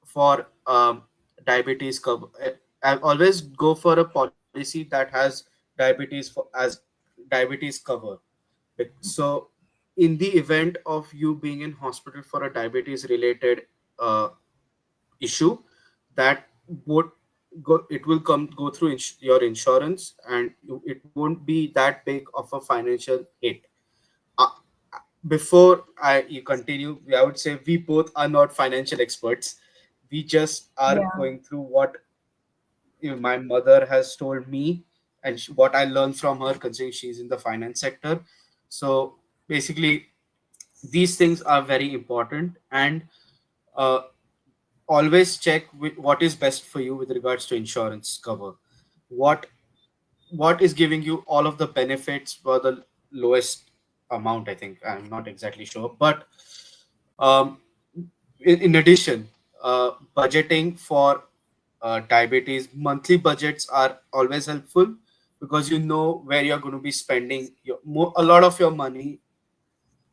for diabetes cover. I always go for a policy that has diabetes for as diabetes cover. So, in the event of you being in hospital for a diabetes related uh, issue, that would it will come go through your insurance, and it won't be that big of a financial hit. uh, Before I you continue, I would say we both are not financial experts. We just are
Yeah.
going through what my mother has told me, and what I learned from her, considering she's in the finance sector. So basically, these things are very important, and uh, always check what is best for you with regards to insurance cover. What what is giving you all of the benefits for the lowest amount? I think I'm not exactly sure, but um, in addition, budgeting for diabetes, monthly budgets are always helpful, because you know where you're going to be spending a lot of your money,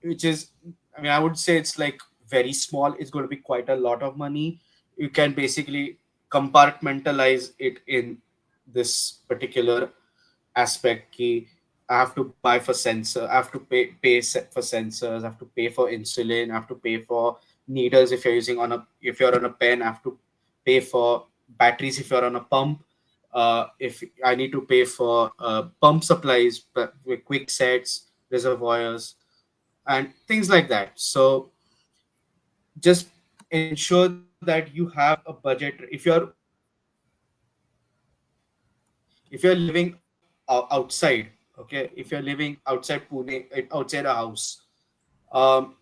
which is, I mean, I would say it's like very small. It's going to be quite a lot of money. You can basically compartmentalize it in this particular aspect. Ki, I have to buy for sensor, I have to for sensors, I have to pay for insulin, I have to pay for needles if you're using on a if you're on a pen, I have to pay for batteries if you're on a pump. If I need to pay for pump supplies, but with quick sets, reservoirs, and things like that. So just ensure that you have a budget. If you're living outside, okay, if you're living outside Pune, outside a house, um,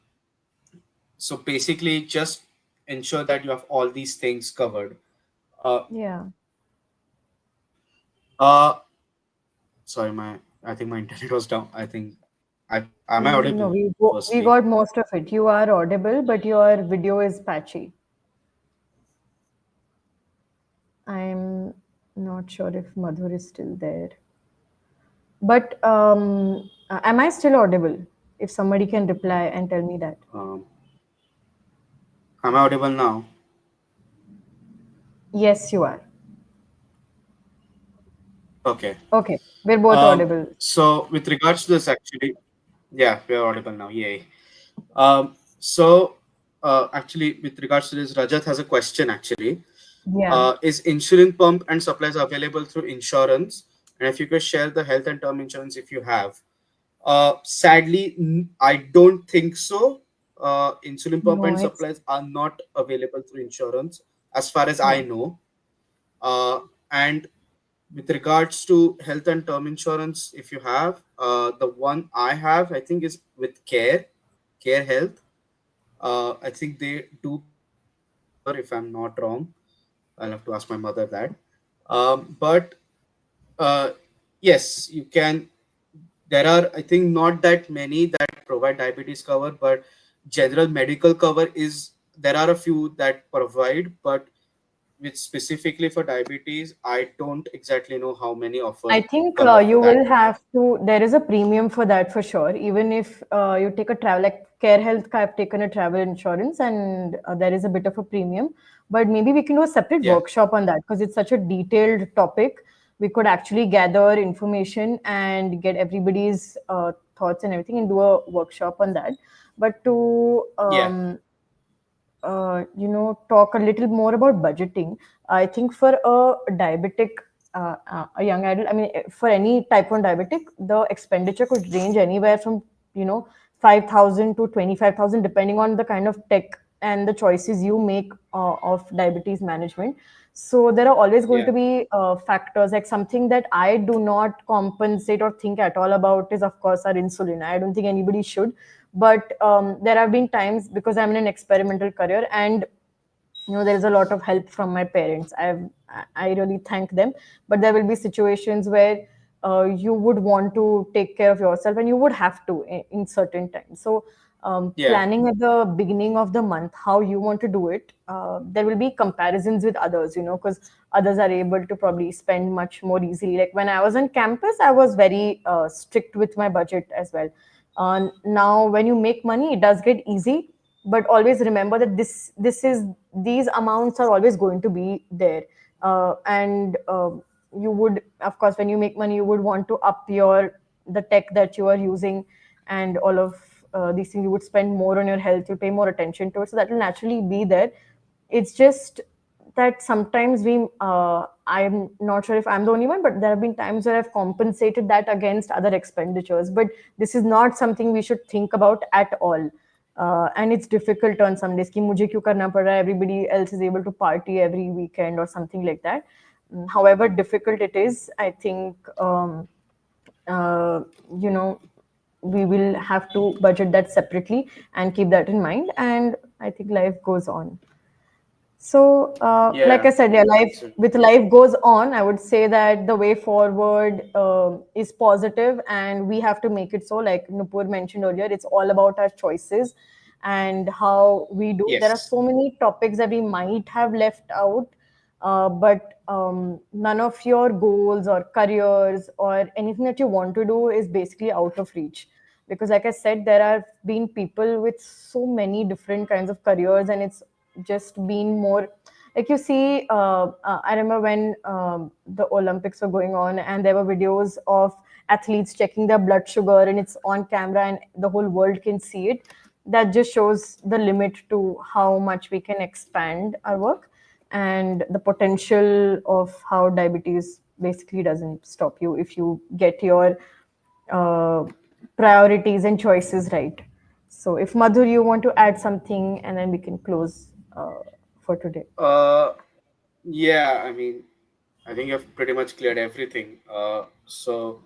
so basically just ensure that you have all these things covered. Uh,
Yeah.
uh, Sorry, my I think my internet was down. I think I am I
No,
audible?
we
Firstly,
got most of it. You are audible, but your video is patchy. I'm not sure if Madhur is still there. But am I still audible? If somebody can reply and tell me that.
um, am I audible now?
Yes, you are.
Okay.
Okay, we're both audible.
So with regards to this, actually, yeah, we are audible now. Yay. So actually, with regards to this, Rajat has a question. Actually,
Yeah.
is insulin pump and supplies available through insurance? And if you could share the health and term insurance if you have. Sadly, I don't think so. Insulin pump
No,
and
it's
supplies are not available through insurance, as far as I
yeah.
know. And with regards to health and term insurance, if you have, the one I have, I think, is with Care Health. I think they do cover, if I'm not wrong. I'll have to ask my mother that. But uh, yes, you can. There are, I think, not that many that provide diabetes cover, but general medical cover is, there are a few that provide, but which specifically for diabetes, I don't exactly know how many offer
I think
cover for
you
that.
will have to. There is a premium for that for sure. Even if you take a travel, like Care Health, I've taken a travel insurance, and there is a bit of a premium. But maybe we can do a separate
Yeah,
workshop on that because it's such a detailed topic. We could actually gather information and get everybody's thoughts and everything, and do a workshop on that. But to
yeah,
talk a little more about budgeting. I think for a diabetic, a young adult, I mean, for any type 1 diabetic, the expenditure could range anywhere from, you know, 5,000 to 25,000, depending on the kind of tech and the choices you make of diabetes management. So there are always going
yeah,
to be factors, like something that I do not compensate or think at all about is, of course, our insulin. I don't think anybody should, but there have been times, because I'm in an experimental career, and there's a lot of help from my parents. I really thank them, but there will be situations where you would want to take care of yourself, and you would have to in certain times. So
Yeah.
planning at the beginning of the month how you want to do it, there will be comparisons with others, because others are able to probably spend much more easily. Like when I was on campus, I was very strict with my budget as well. Now when you make money, it does get easy, but always remember that these amounts are always going to be there. And you would, of course, when you make money, you would want to up your the tech that you are using, and all of these things. You would spend more on your health, you pay more attention to it, so that will naturally be there. It's just that sometimes I'm not sure if I'm the only one, but there have been times where I've compensated that against other expenditures. But this is not something we should think about at all. And it's difficult on some days कि मुझे क्यों करना पड़ रहा है, everybody else is able to party every weekend or something like that. However difficult it is, I think, uh, you know we will have to budget that separately and keep that in mind, and I think life goes on. So, like
Yeah.
I said, yeah, life
Absolutely.
with life goes on. I would say that the way forward is positive, and we have to make it so. Like Nupur mentioned earlier, it's all about our choices and how we do. There are
Yes.
so many topics that we might have left out, but none of your goals or careers or anything that you want to do is basically out of reach. Because, like I said, there have been people with so many different kinds of careers, and it's just been more like you see. I remember when the Olympics were going on, and there were videos of athletes checking their blood sugar, and it's on camera, and the whole world can see it. That just shows the limit to how much we can expand our work, and the potential of how diabetes basically doesn't stop you if you get your uh, priorities and choices right. So, if Madhur, you want to add something, and then we can close for today.
Uh, yeah. I mean, I think you've pretty much cleared everything. So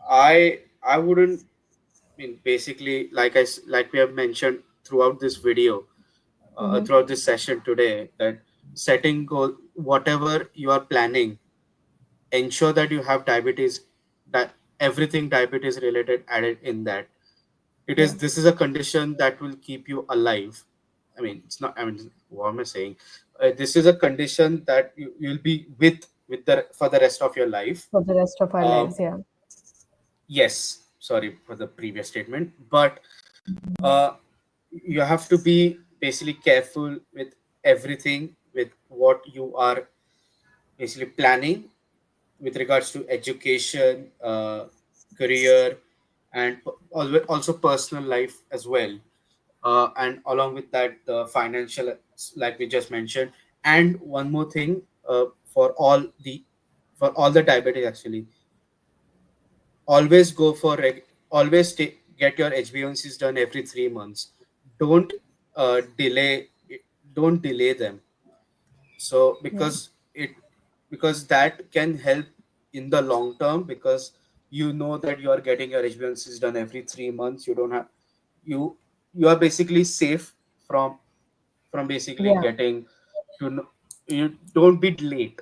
I wouldn't. I mean, basically, like we have mentioned throughout this video,
Hmm.
throughout this session today, that setting goal, whatever you are planning, ensure that you have diabetes, that everything diabetes related added in that. It
Yeah,
is This is a condition that will keep you alive. I mean, it's not. I mean, what am I saying? This is a condition that you'll be with the for the rest of your life.
for the rest of our
Uh,
lives. Yeah,
yes, sorry for the previous statement, but uh, you have to be basically careful with everything with what you are basically planning with regards to education, career, and also personal life as well. And along with that, the financial, like we just mentioned. And one more thing, for all the diabetes actually, always go for always get your HbA1cs done every 3 months. Don't delay. Don't delay them. So
yeah,
because that can help in the long term, because you know that you are getting your HbA1cs done every 3 months. You don't have you you are basically safe from basically
yeah,
getting to you don't be late,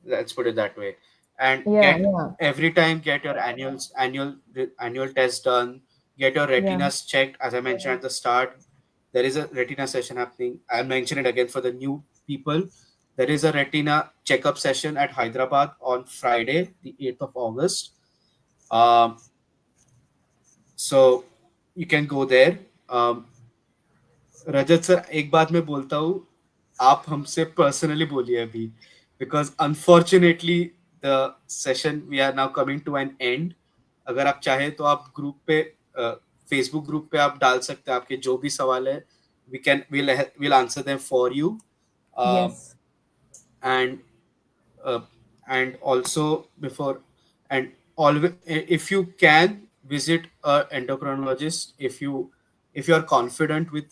let's put it that way. And
yeah, yeah,
every time get your annual test done, get your
yeah.
retinas checked. As I mentioned at the start, there is a retina session happening. I'll mention it again for the new people. There is a retina checkup session at Hyderabad on Friday, the 8th of August. um, so you can go there. Rajat sir, एक बात मैं बोलता हूँ, आप हमसे personally बोलिए अभी, because unfortunately the session we are now coming to an end. अगर आप चाहें तो आप ग्रुप पे, फेसबुक ग्रुप पे आप डाल सकते हैं आपके जो भी सवाल है. We can will answer them for you.
Yes,
And uh, and also before, and always, if you can, visit a endocrinologist if you are confident with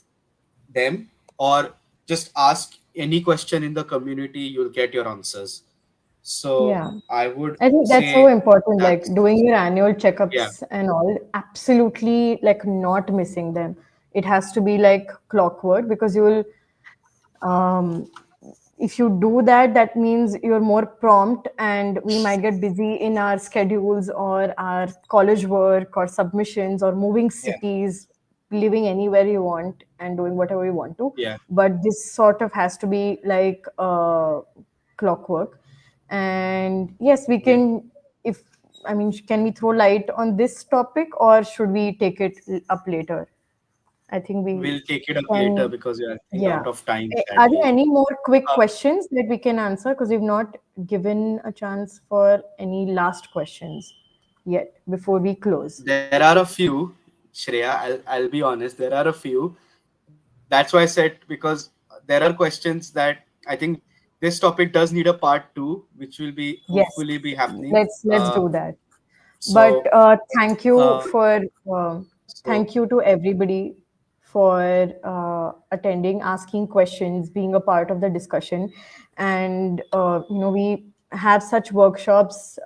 them, or just ask any question in the community, you'll get your answers. So
yeah.
I would
I think that's so
say
important, like
that's,
doing your annual
yeah,
checkups and all, absolutely like not missing them. It has to be like clockwork, because you will, um, if you do that, that means you're more prompt, and we might get busy in our schedules or our college work or submissions or moving
yeah,
cities. living anywhere you want and doing whatever you want to.
Yeah.
But this sort of has to be like clockwork. And yes, we
Yeah.
can, if, I mean, can we throw light on this topic or should we take it up later? I think we
We'll take it up later
can.
because we are, I think,
Yeah.
out of time
Are there
sadly.
any more quick
Uh,
questions that we can answer? Because we've not given a chance for any last questions yet before we close.
there are a few, Shreya. I'll be honest. There are a few. That's why I said, because there are questions that I think this topic does need a part two, which will be
Yes,
hopefully be happening.
let's do that. But
So
thank you
uh,
for thank
so
you to everybody for attending, asking questions, being a part of the discussion, and we have such workshops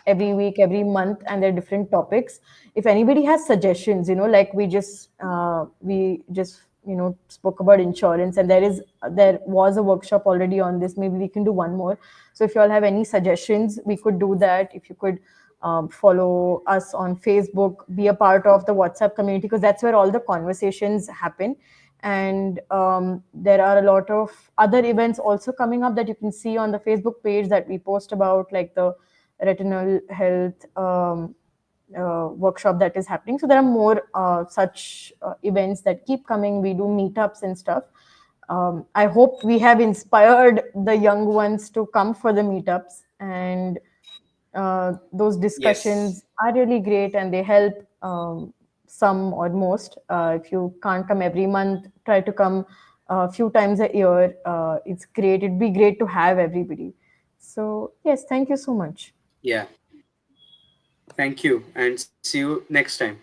every week, every month, and they're different topics. If anybody has suggestions, like we just spoke about insurance, and there was a workshop already on this. Maybe we can do one more. So if you all have any suggestions, we could do that. If you could follow us on Facebook, be a part of the WhatsApp community, because that's where all the conversations happen. And there are a lot of other events also coming up that you can see on the Facebook page that we post about, like the retinal health workshop that is happening. So there are more such events that keep coming. We do meetups and stuff. I hope we have inspired the young ones to come for the meetups, and those
yes,
discussions are really great and they help some or most. If you can't come every month, try to come a few times a year. It's great. It'd be great to have everybody. So, yes, thank you so much.
yeah. Thank you, and see you next time.